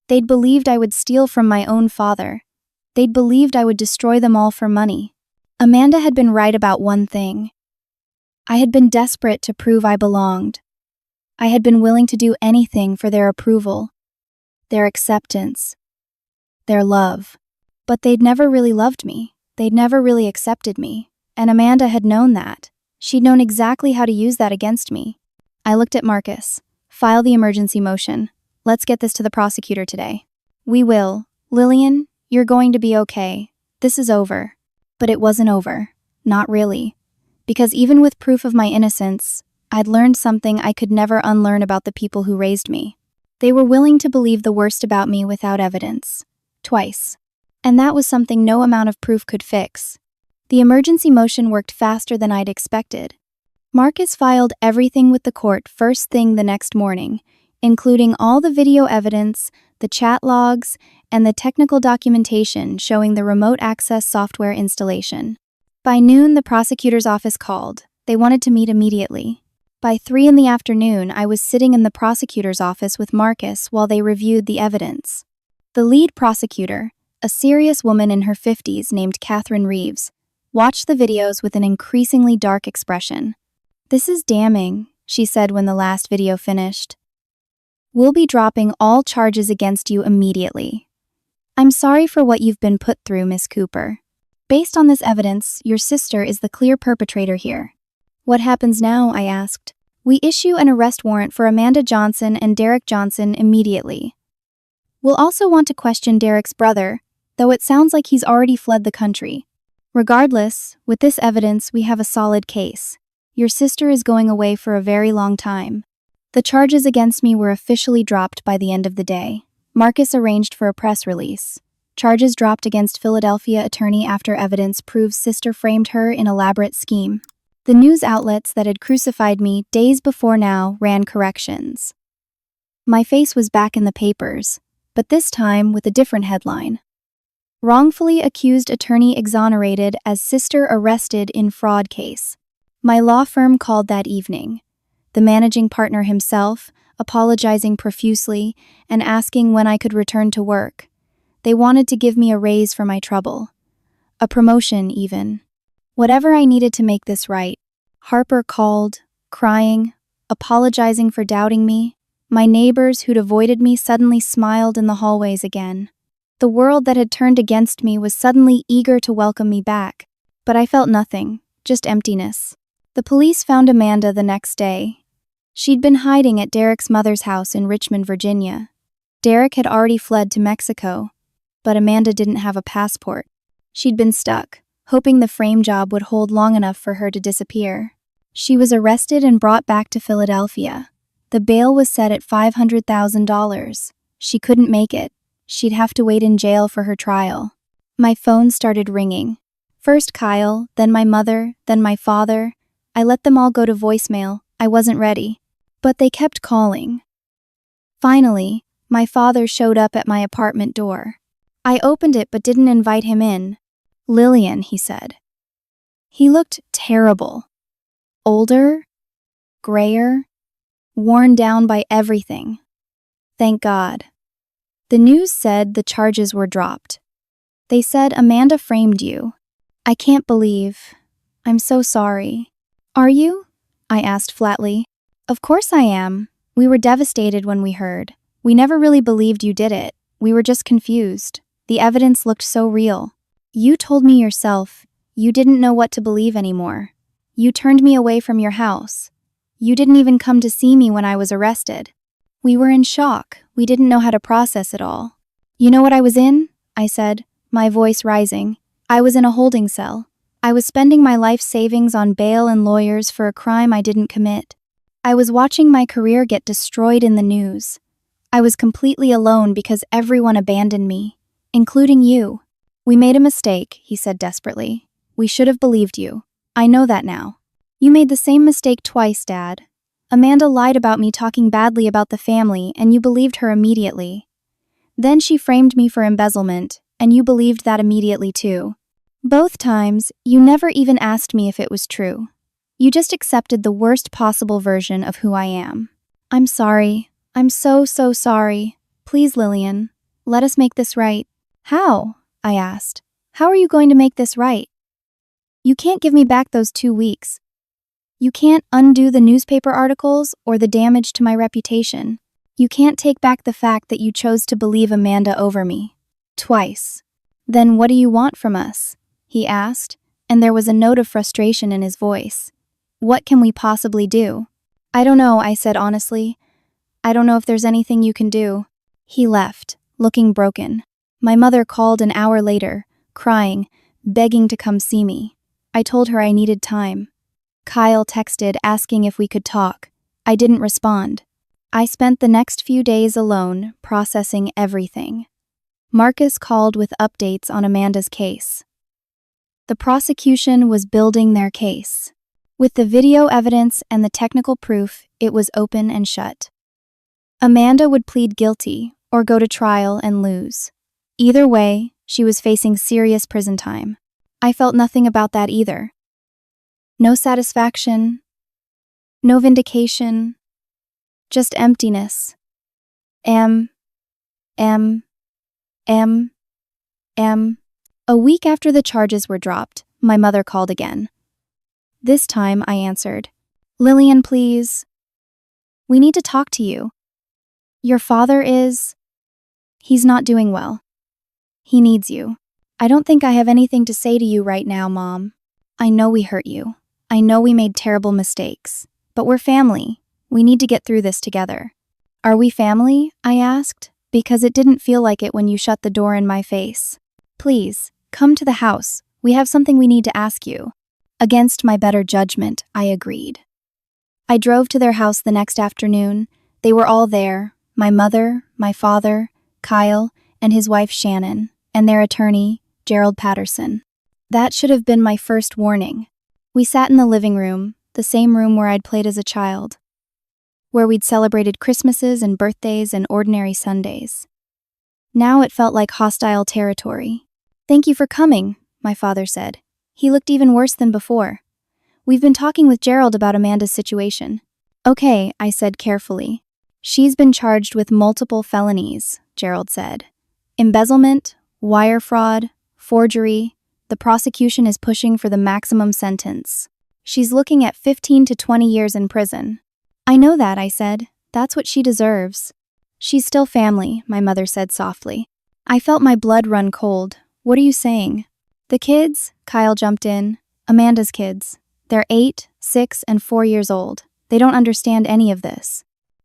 S1: They'd believed I would steal from my own father. They'd believed I would destroy them all for money. Amanda had been right about one thing. I had been desperate to prove I belonged. I had been willing to do anything for their approval, their acceptance, their love. But they'd never really loved me. They'd never really accepted me. And Amanda had known that. She'd known exactly how to use that against me. I looked at Marcus. File the emergency motion. Let's get this to the prosecutor today. We will. Lillian, you're going to be okay. This is over. But it wasn't over. Not really. Because even with proof of my innocence, I'd learned something I could never unlearn about the people who raised me. They were willing to believe the worst about me without evidence. Twice. And that was something no amount of proof could fix. The emergency motion worked faster than I'd expected. Marcus filed everything with the court first thing the next morning, including all the video evidence, the chat logs, and the technical documentation showing the remote access software installation. By noon, the prosecutor's office called. They wanted to meet immediately. By 3 in the afternoon, I was sitting in the prosecutor's office with Marcus while they reviewed the evidence. The lead prosecutor, a serious woman in her 50s named Catherine Reeves, watched the videos with an increasingly dark expression. "This is damning," she said when the last video finished. "We'll be dropping all charges against you immediately. I'm sorry for what you've been put through, Miss Cooper. Based on this evidence, your sister is the clear perpetrator here." "What happens now?" I asked. "We issue an arrest warrant for Amanda Johnson and Derek Johnson immediately. We'll also want to question Derek's brother, though it sounds like he's already fled the country. Regardless, with this evidence, we have a solid case. Your sister is going away for a very long time." The charges against me were officially dropped by the end of the day. Marcus arranged for a press release. Charges dropped against Philadelphia attorney after evidence proves sister framed her in elaborate scheme. The news outlets that had crucified me days before now ran corrections. My face was back in the papers, but this time with a different headline. Wrongfully accused attorney exonerated as sister arrested in fraud case. My law firm called that evening. The managing partner himself, apologizing profusely and asking when I could return to work. They wanted to give me a raise for my trouble. A promotion, even. Whatever I needed to make this right. Harper called, crying, apologizing for doubting me. My neighbors who'd avoided me suddenly smiled in the hallways again. The world that had turned against me was suddenly eager to welcome me back. But I felt nothing, just emptiness. The police found Amanda the next day. She'd been hiding at Derek's mother's house in Richmond, Virginia. Derek had already fled to Mexico, but Amanda didn't have a passport. She'd been stuck, hoping the frame job would hold long enough for her to disappear. She was arrested and brought back to Philadelphia. The bail was set at $500,000. She couldn't make it. She'd have to wait in jail for her trial. My phone started ringing. First Kyle, then my mother, then my father. I let them all go to voicemail. I wasn't ready. But they kept calling. Finally, my father showed up at my apartment door. I opened it but didn't invite him in. "Lillian," he said. He looked terrible. Older, grayer, worn down by everything. Thank God. The news said the charges were dropped. They said Amanda framed you. I can't believe. I'm so sorry. Are you? I asked flatly. Of course I am. We were devastated when we heard. We never really believed you did it. We were just confused. The evidence looked so real. You told me yourself. You didn't know what to believe anymore. You turned me away from your house. You didn't even come to see me when I was arrested. We were in shock. We didn't know how to process it all. You know what I was in? I said, my voice rising. I was in a holding cell. I was spending my life savings on bail and lawyers for a crime I didn't commit. I was watching my career get destroyed in the news. I was completely alone because everyone abandoned me, including you. We made a mistake, he said desperately. We should have believed you. I know that now. You made the same mistake twice, Dad. Amanda lied about me talking badly about the family, and you believed her immediately. Then she framed me for embezzlement, and you believed that immediately too. Both times, you never even asked me if it was true. You just accepted the worst possible version of who I am. I'm sorry. I'm so sorry. Please, Lillian, let us make this right. How? I asked. How are you going to make this right? You can't give me back those 2 weeks. You can't undo the newspaper articles or the damage to my reputation. You can't take back the fact that you chose to believe Amanda over me. Twice. Then what do you want from us? He asked, and there was a note of frustration in his voice. What can we possibly do? I don't know, I said honestly. I don't know if there's anything you can do. He left, looking broken. My mother called an hour later, crying, begging to come see me. I told her I needed time. Kyle texted asking if we could talk. I didn't respond. I spent the next few days alone, processing everything. Marcus called with updates on Amanda's case. The prosecution was building their case. With the video evidence and the technical proof, it was open and shut. Amanda would plead guilty or go to trial and lose. Either way, she was facing serious prison time. I felt nothing about that either. No satisfaction, no vindication, just emptiness. A week after the charges were dropped, my mother called again. This time I answered. Lillian, please. We need to talk to you. Your father is... He's not doing well. He needs you. I don't think I have anything to say to you right now, Mom. I know we hurt you. I know we made terrible mistakes. But we're family. We need to get through this together. Are we family? I asked, because it didn't feel like it when you shut the door in my face. Please, come to the house. We have something we need to ask you. Against my better judgment, I agreed. I drove to their house the next afternoon. They were all there, my mother, my father, Kyle, and his wife Shannon, and their attorney, Gerald Patterson. That should have been my first warning. We sat in the living room, the same room where I'd played as a child, where we'd celebrated Christmases and birthdays and ordinary Sundays. Now it felt like hostile territory. Thank you for coming, my father said. He looked even worse than before. We've been talking with Gerald about Amanda's situation. Okay, I said carefully. She's been charged with multiple felonies, Gerald said. Embezzlement, wire fraud, forgery. The prosecution is pushing for the maximum sentence. She's looking at 15 to 20 years in prison. I know that, I said. That's what she deserves. She's still family, my mother said softly. I felt my blood run cold. What are you saying? The kids, Kyle jumped in. Amanda's kids. They're 8, 6, and 4 years old. They don't understand any of this.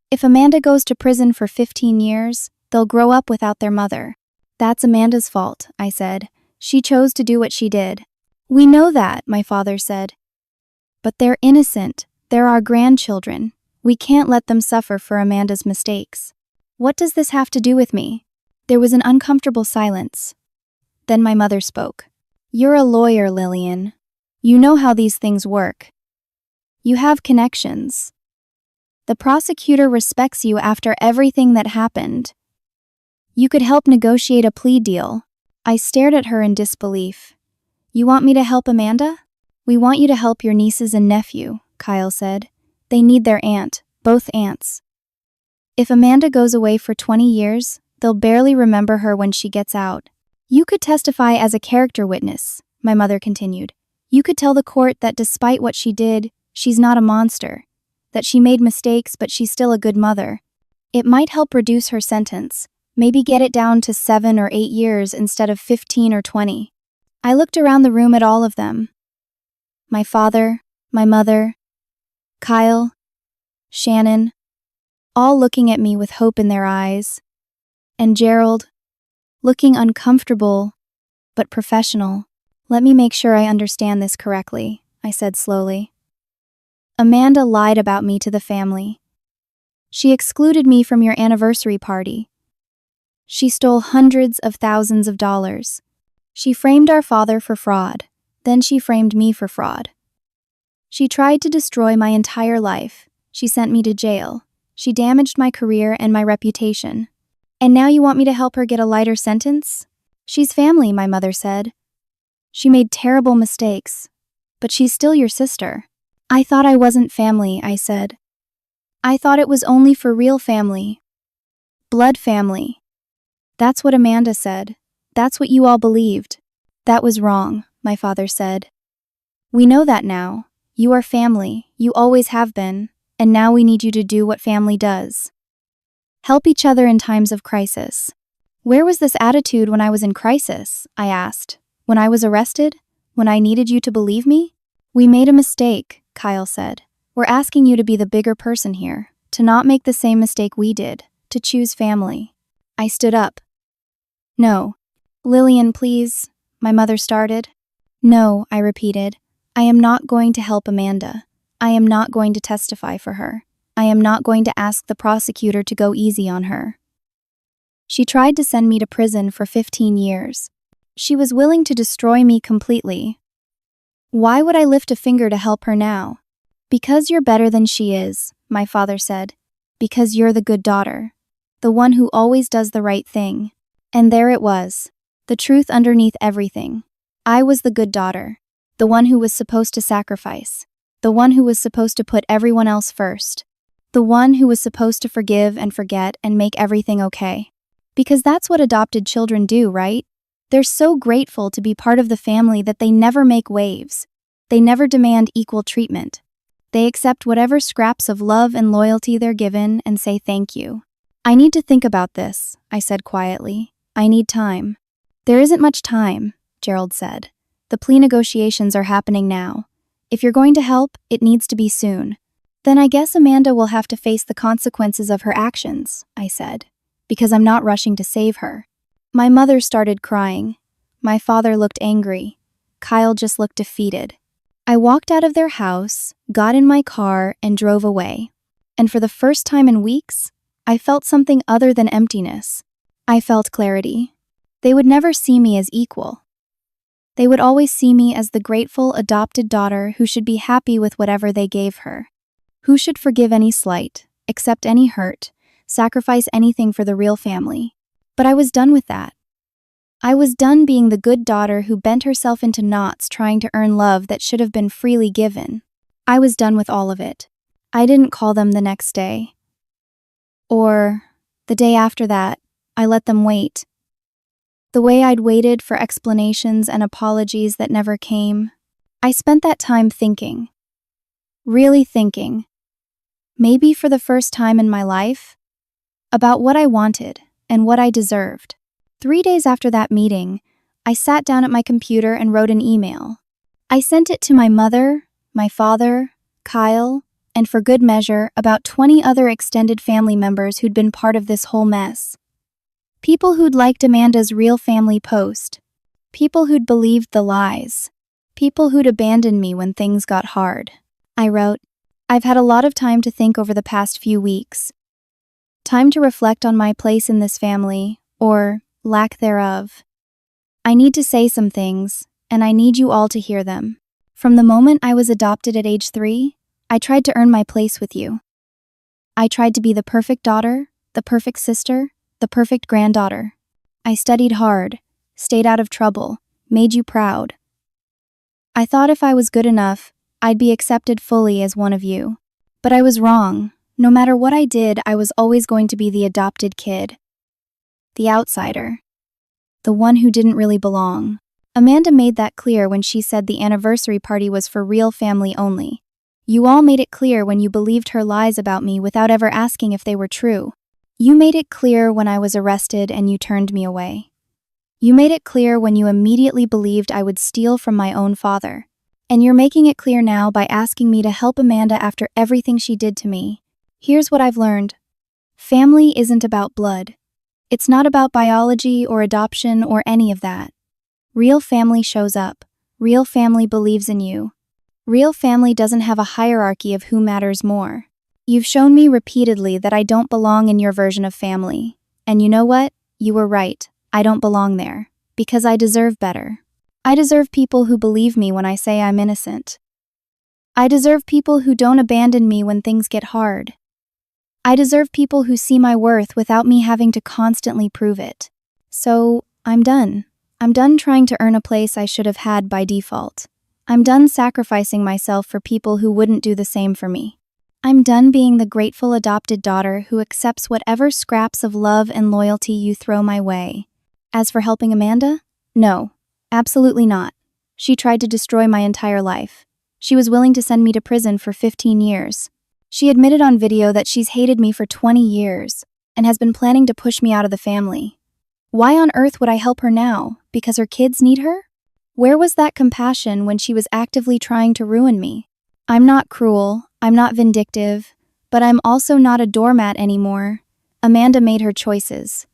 S1: If Amanda goes to prison for 15 years, they'll grow up without their mother. That's Amanda's fault, I said. She chose to do what she did. We know that, my father said. But they're innocent. They're our grandchildren. We can't let them suffer for Amanda's mistakes. What does this have to do with me? There was an uncomfortable silence. Then my mother spoke. "You're a lawyer, Lillian. You know how these things work. You have connections. The prosecutor respects you after everything that happened. You could help negotiate a plea deal." I stared at her in disbelief. "You want me to help Amanda?" "We want you to help your nieces and nephew," Kyle said. "They need their aunt, both aunts. If Amanda goes away for 20 years, they'll barely remember her when she gets out. You could testify as a character witness," my mother continued. "You could tell the court that despite what she did, she's not a monster, that she made mistakes but she's still a good mother. It might help reduce her sentence, maybe get it down to 7 or 8 years instead of 15 or 20. I looked around the room at all of them. My father, my mother, Kyle, Shannon, all looking at me with hope in their eyes, and Gerald, looking uncomfortable, but professional. "Let me make sure I understand this correctly," I said slowly. "Amanda lied about me to the family. She excluded me from your anniversary party. She stole hundreds of thousands of dollars. She framed our father for fraud. Then she framed me for fraud. She tried to destroy my entire life. She sent me to jail. She damaged my career and my reputation. And now you want me to help her get a lighter sentence? She's family," my mother said. "She made terrible mistakes, but she's still your sister." "I thought I wasn't family," I said. "I thought it was only for real family. Blood family." "That's what Amanda said. That's what you all believed." "That was wrong," my father said. "We know that now. You are family, you always have been, and now we need you to do what family does. Help each other in times of crisis." "Where was this attitude when I was in crisis?" I asked. "When I was arrested? When I needed you to believe me?" "We made a mistake," Kyle said. "We're asking you to be the bigger person here, to not make the same mistake we did, to choose family." I stood up. "No. Lillian, please," my mother started. "No," I repeated. "I am not going to help Amanda. I am not going to testify for her. I am not going to ask the prosecutor to go easy on her. She tried to send me to prison for 15 years. She was willing to destroy me completely. Why would I lift a finger to help her now?" "Because you're better than she is," my father said. "Because you're the good daughter. The one who always does the right thing." And there it was, the truth underneath everything. I was the good daughter, the one who was supposed to sacrifice, the one who was supposed to put everyone else first, the one who was supposed to forgive and forget and make everything okay. Because that's what adopted children do, right? They're so grateful to be part of the family that they never make waves. They never demand equal treatment. They accept whatever scraps of love and loyalty they're given and say thank you. "I need to think about this," I said quietly. "I need time." "There isn't much time," Gerald said. "The plea negotiations are happening now. If you're going to help, it needs to be soon." "Then I guess Amanda will have to face the consequences of her actions," I said, "because I'm not rushing to save her." My mother started crying. My father looked angry. Kyle just looked defeated. I walked out of their house, got in my car, and drove away. And for the first time in weeks, I felt something other than emptiness. I felt clarity. They would never see me as equal. They would always see me as the grateful adopted daughter who should be happy with whatever they gave her, who should forgive any slight, accept any hurt, sacrifice anything for the real family. But I was done with that. I was done being the good daughter who bent herself into knots trying to earn love that should have been freely given. I was done with all of it. I didn't call them the next day. Or the day after that, I let them wait. The way I'd waited for explanations and apologies that never came. I spent that time thinking. Really thinking. Maybe for the first time in my life. About what I wanted and what I deserved. 3 days after that meeting, I sat down at my computer and wrote an email. I sent it to my mother, my father, Kyle, and for good measure, about 20 other extended family members who'd been part of this whole mess. People who'd liked Amanda's real family post. People who'd believed the lies. People who'd abandoned me when things got hard. I wrote, "I've had a lot of time to think over the past few weeks. Time to reflect on my place in this family, or lack thereof. I need to say some things, and I need you all to hear them. From the moment I was adopted at age 3, I tried to earn my place with you. I tried to be the perfect daughter, the perfect sister, the perfect granddaughter. I studied hard, stayed out of trouble, made you proud. I thought if I was good enough, I'd be accepted fully as one of you. But I was wrong. No matter what I did, I was always going to be the adopted kid. The outsider. The one who didn't really belong. Amanda made that clear when she said the anniversary party was for real family only. You all made it clear when you believed her lies about me without ever asking if they were true. You made it clear when I was arrested and you turned me away. You made it clear when you immediately believed I would steal from my own father. And you're making it clear now by asking me to help Amanda after everything she did to me. Here's what I've learned. Family isn't about blood. It's not about biology or adoption or any of that. Real family shows up. Real family believes in you. Real family doesn't have a hierarchy of who matters more. You've shown me repeatedly that I don't belong in your version of family. And you know what? You were right. I don't belong there. Because I deserve better. I deserve people who believe me when I say I'm innocent. I deserve people who don't abandon me when things get hard. I deserve people who see my worth without me having to constantly prove it. So, I'm done. I'm done trying to earn a place I should have had by default. I'm done sacrificing myself for people who wouldn't do the same for me. I'm done being the grateful adopted daughter who accepts whatever scraps of love and loyalty you throw my way. As for helping Amanda? No, absolutely not. She tried to destroy my entire life. She was willing to send me to prison for 15 years. She admitted on video that she's hated me for 20 years and has been planning to push me out of the family. Why on earth would I help her now? Because her kids need her? Where was that compassion when she was actively trying to ruin me? I'm not cruel, I'm not vindictive, but I'm also not a doormat anymore. Amanda made her choices.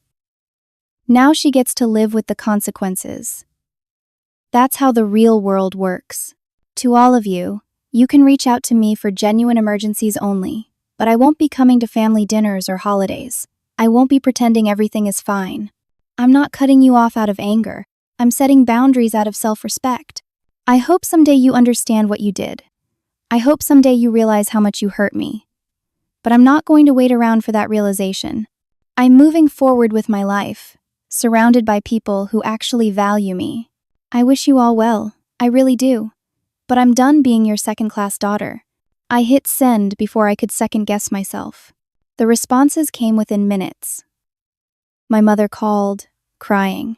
S1: Now she gets to live with the consequences. That's how the real world works. To all of you, you can reach out to me for genuine emergencies only, but I won't be coming to family dinners or holidays. I won't be pretending everything is fine. I'm not cutting you off out of anger. I'm setting boundaries out of self-respect. I hope someday you understand what you did. I hope someday you realize how much you hurt me. But I'm not going to wait around for that realization. I'm moving forward with my life, surrounded by people who actually value me. I wish you all well, I really do. But I'm done being your second-class daughter. I hit send before I could second-guess myself. The responses came within minutes. My mother called, crying.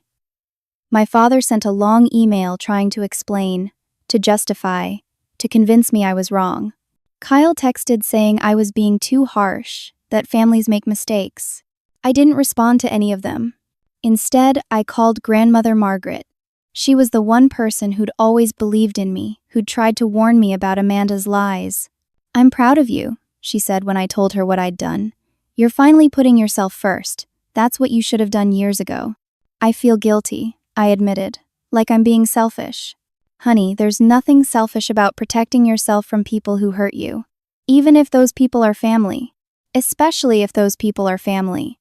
S1: My father sent a long email trying to explain, to justify, to convince me I was wrong. Kyle texted saying I was being too harsh, that families make mistakes. I didn't respond to any of them. Instead, I called grandmother Margaret. She was the one person who'd always believed in me, who'd tried to warn me about Amanda's lies. I'm proud of you, she said when I told her what I'd done. You're finally putting yourself first. That's what you should have done years ago. I feel guilty, I admitted, like I'm being selfish. Honey, there's nothing selfish about protecting yourself from people who hurt you, even if those people are family, especially if those people are family.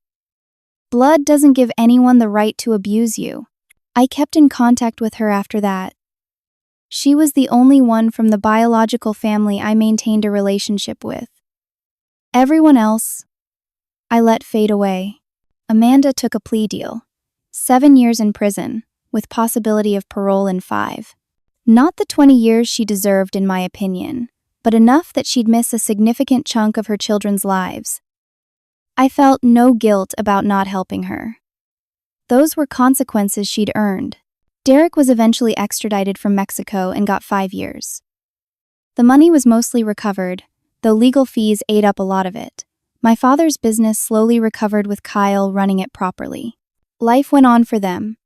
S1: Blood doesn't give anyone the right to abuse you. I kept in contact with her after that. She was the only one from the biological family I maintained a relationship with. Everyone else, I let fade away. Amanda took a plea deal. 7 years in prison, with possibility of parole in 5. Not the 20 years she deserved in my opinion, but enough that she'd miss a significant chunk of her children's lives. I felt no guilt about not helping her. Those were consequences she'd earned. Derek was eventually extradited from Mexico and got 5 years. The money was mostly recovered, though legal fees ate up a lot of it. My father's business slowly recovered with Kyle running it properly. Life went on for them,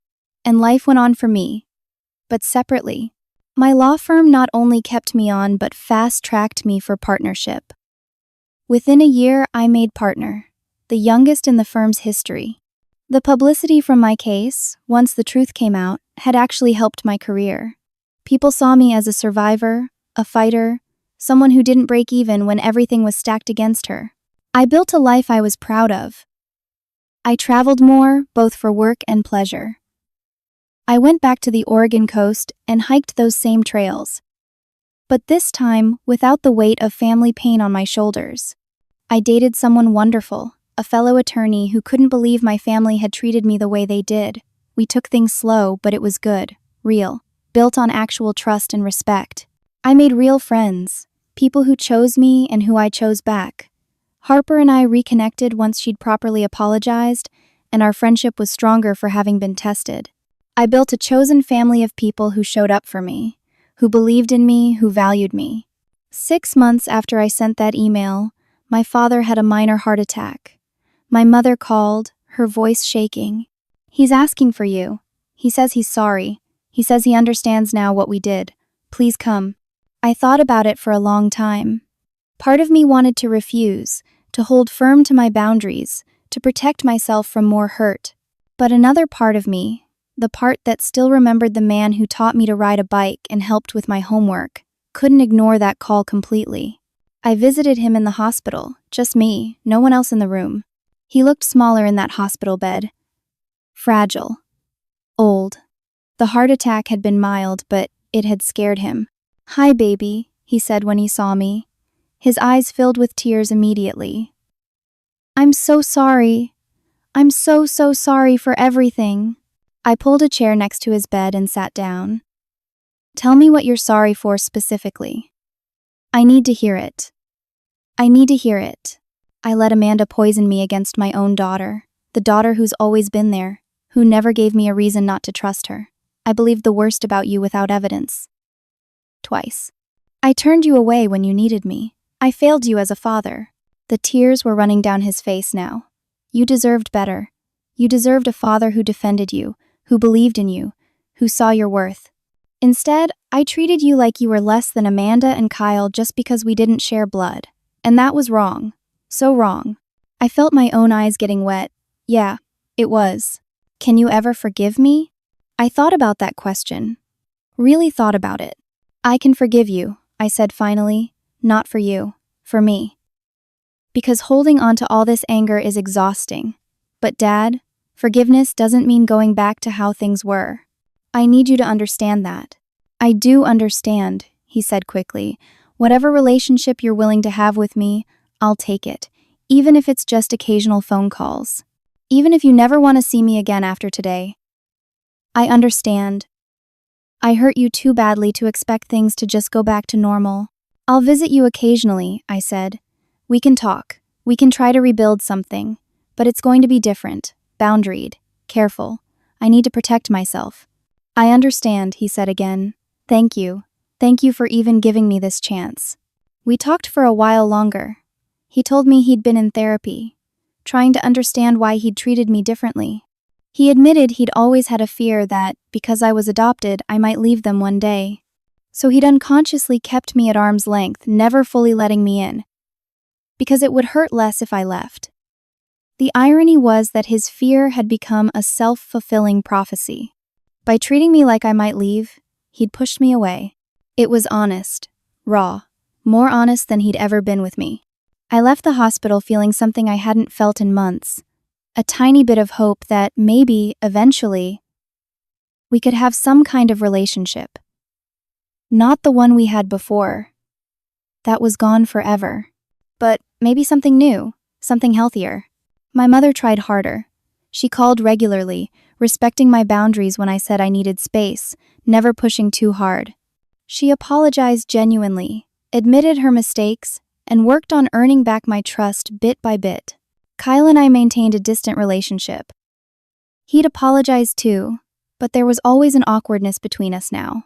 S1: and life went on for me, but separately. My law firm not only kept me on but fast-tracked me for partnership. Within a year, I made partner, the youngest in the firm's history. The publicity from my case, once the truth came out, had actually helped my career. People saw me as a survivor, a fighter, someone who didn't break even when everything was stacked against her. I built a life I was proud of. I traveled more, both for work and pleasure. I went back to the Oregon coast and hiked those same trails. But this time, without the weight of family pain on my shoulders. I dated someone wonderful, a fellow attorney who couldn't believe my family had treated me the way they did. We took things slow, but it was good, real, built on actual trust and respect. I made real friends, people who chose me and who I chose back. Harper and I reconnected once she'd properly apologized, and our friendship was stronger for having been tested. I built a chosen family of people who showed up for me, who believed in me, who valued me. 6 months after I sent that email, my father had a minor heart attack. My mother called, her voice shaking. "He's asking for you. He says he's sorry. He says he understands now what we did. Please come." I thought about it for a long time. Part of me wanted to refuse, to hold firm to my boundaries, to protect myself from more hurt. But another part of me, the part that still remembered the man who taught me to ride a bike and helped with my homework, couldn't ignore that call completely. I visited him in the hospital, just me, no one else in the room. He looked smaller in that hospital bed. Fragile. Old. The heart attack had been mild, but it had scared him. "Hi, baby," he said when he saw me. His eyes filled with tears immediately. "I'm so sorry. I'm so sorry for everything." I pulled a chair next to his bed and sat down. "Tell me what you're sorry for specifically. I need to hear it. I need to hear it." I let Amanda poison me against my own daughter, the daughter who's always been there, who never gave me a reason not to trust her. I believed the worst about you without evidence. Twice. I turned you away when you needed me. I failed you as a father. The tears were running down his face now. You deserved better. You deserved a father who defended you, who believed in you, who saw your worth. Instead, I treated you like you were less than Amanda and Kyle just because we didn't share blood. And that was wrong. So wrong. I felt my own eyes getting wet. Yeah, it was. Can you ever forgive me? I thought about that question. Really thought about it. "I can forgive you," I said finally. "Not for you. For me. Because holding on to all this anger is exhausting. But Dad, forgiveness doesn't mean going back to how things were. I need you to understand that." "I do understand," he said quickly. "Whatever relationship you're willing to have with me, I'll take it, even if it's just occasional phone calls. Even if you never want to see me again after today. I understand. I hurt you too badly to expect things to just go back to normal. I'll visit you occasionally," I said. "We can talk. We can try to rebuild something. But it's going to be different, boundaried, careful. I need to protect myself." "I understand," he said again. "Thank you. Thank you for even giving me this chance." We talked for a while longer. He told me he'd been in therapy, trying to understand why he'd treated me differently. He admitted he'd always had a fear that, because I was adopted, I might leave them one day. So he'd unconsciously kept me at arm's length, never fully letting me in. Because it would hurt less if I left. The irony was that his fear had become a self-fulfilling prophecy. By treating me like I might leave, he'd pushed me away. It was honest, raw, more honest than he'd ever been with me. I left the hospital feeling something I hadn't felt in months. A tiny bit of hope that maybe, eventually, we could have some kind of relationship. Not the one we had before. That was gone forever. But maybe something new, something healthier. My mother tried harder. She called regularly, respecting my boundaries when I said I needed space, never pushing too hard. She apologized genuinely, admitted her mistakes, and worked on earning back my trust bit by bit. Kyle and I maintained a distant relationship. He'd apologized too, but there was always an awkwardness between us now.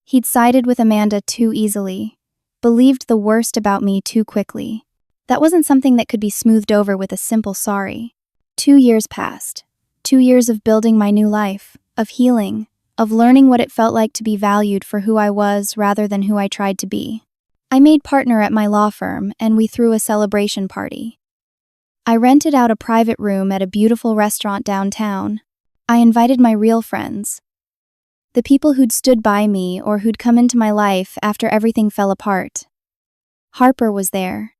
S1: He'd sided with Amanda too easily, believed the worst about me too quickly. That wasn't something that could be smoothed over with a simple sorry. 2 years passed. 2 years of building my new life, of healing, of learning what it felt like to be valued for who I was rather than who I tried to be. I made partner at my law firm, and we threw a celebration party. I rented out a private room at a beautiful restaurant downtown. I invited my real friends. The people who'd stood by me or who'd come into my life after everything fell apart. Harper was there.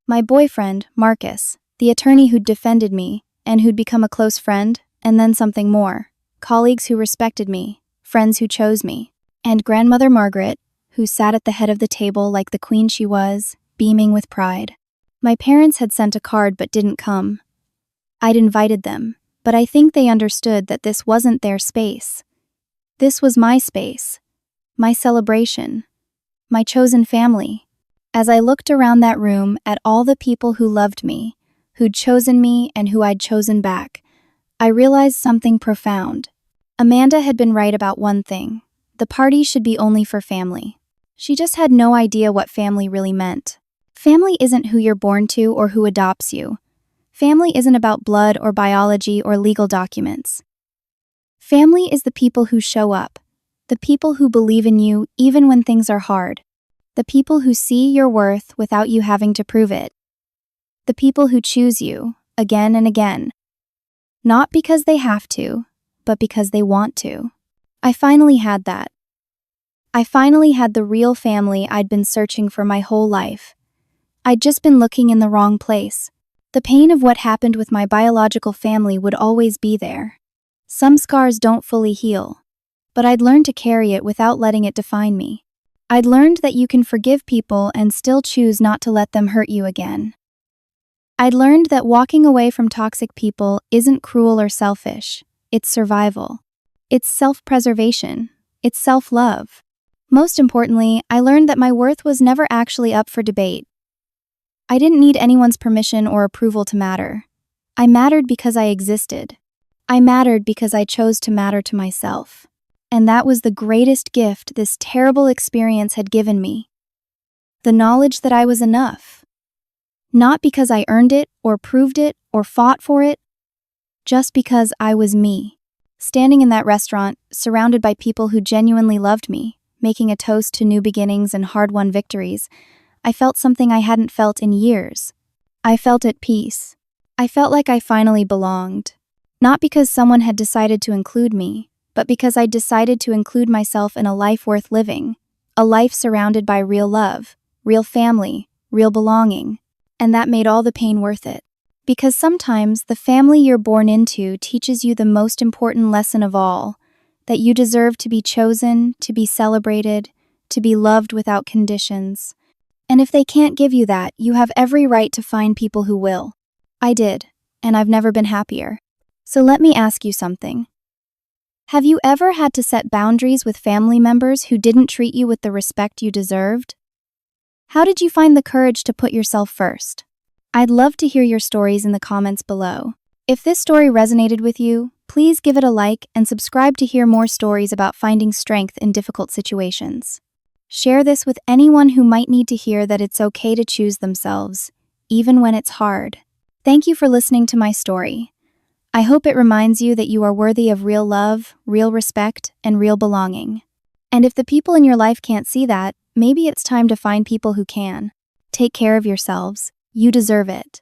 S1: My boyfriend, Marcus, the attorney who'd defended me, and who'd become a close friend, and then something more. Colleagues who respected me, friends who chose me, and grandmother Margaret, who sat at the head of the table like the queen she was, beaming with pride. My parents had sent a card but didn't come. I'd invited them, but I think they understood that this wasn't their space. This was my space, my celebration, my chosen family. As I looked around that room at all the people who loved me, who'd chosen me and who I'd chosen back, I realized something profound. Amanda had been right about one thing. The party should be only for family. She just had no idea what family really meant. Family isn't who you're born to or who adopts you. Family isn't about blood or biology or legal documents. Family is the people who show up, the people who believe in you even when things are hard, the people who see your worth without you having to prove it, the people who choose you again and again, not because they have to, but because they want to. I finally had that. I finally had the real family I'd been searching for my whole life. I'd just been looking in the wrong place. The pain of what happened with my biological family would always be there. Some scars don't fully heal, but I'd learned to carry it without letting it define me. I'd learned that you can forgive people and still choose not to let them hurt you again. I'd learned that walking away from toxic people isn't cruel or selfish. It's survival. It's self-preservation. It's self-love. Most importantly, I learned that my worth was never actually up for debate. I didn't need anyone's permission or approval to matter. I mattered because I existed. I mattered because I chose to matter to myself. And that was the greatest gift this terrible experience had given me. The knowledge that I was enough. Not because I earned it or proved it or fought for it, just because I was me. Standing in that restaurant, surrounded by people who genuinely loved me, making a toast to new beginnings and hard-won victories, I felt something I hadn't felt in years. I felt at peace. I felt like I finally belonged. Not because someone had decided to include me, but because I'd decided to include myself in a life worth living, a life surrounded by real love, real family, real belonging. And that made all the pain worth it. Because sometimes the family you're born into teaches you the most important lesson of all, that you deserve to be chosen, to be celebrated, to be loved without conditions. And if they can't give you that, you have every right to find people who will. I did, and I've never been happier. So let me ask you something. Have you ever had to set boundaries with family members who didn't treat you with the respect you deserved? How did you find the courage to put yourself first? I'd love to hear your stories in the comments below. If this story resonated with you, please give it a like and subscribe to hear more stories about finding strength in difficult situations. Share this with anyone who might need to hear that it's okay to choose themselves, even when it's hard. Thank you for listening to my story. I hope it reminds you that you are worthy of real love, real respect, and real belonging. And if the people in your life can't see that, maybe it's time to find people who can. Take care of yourselves. You deserve it.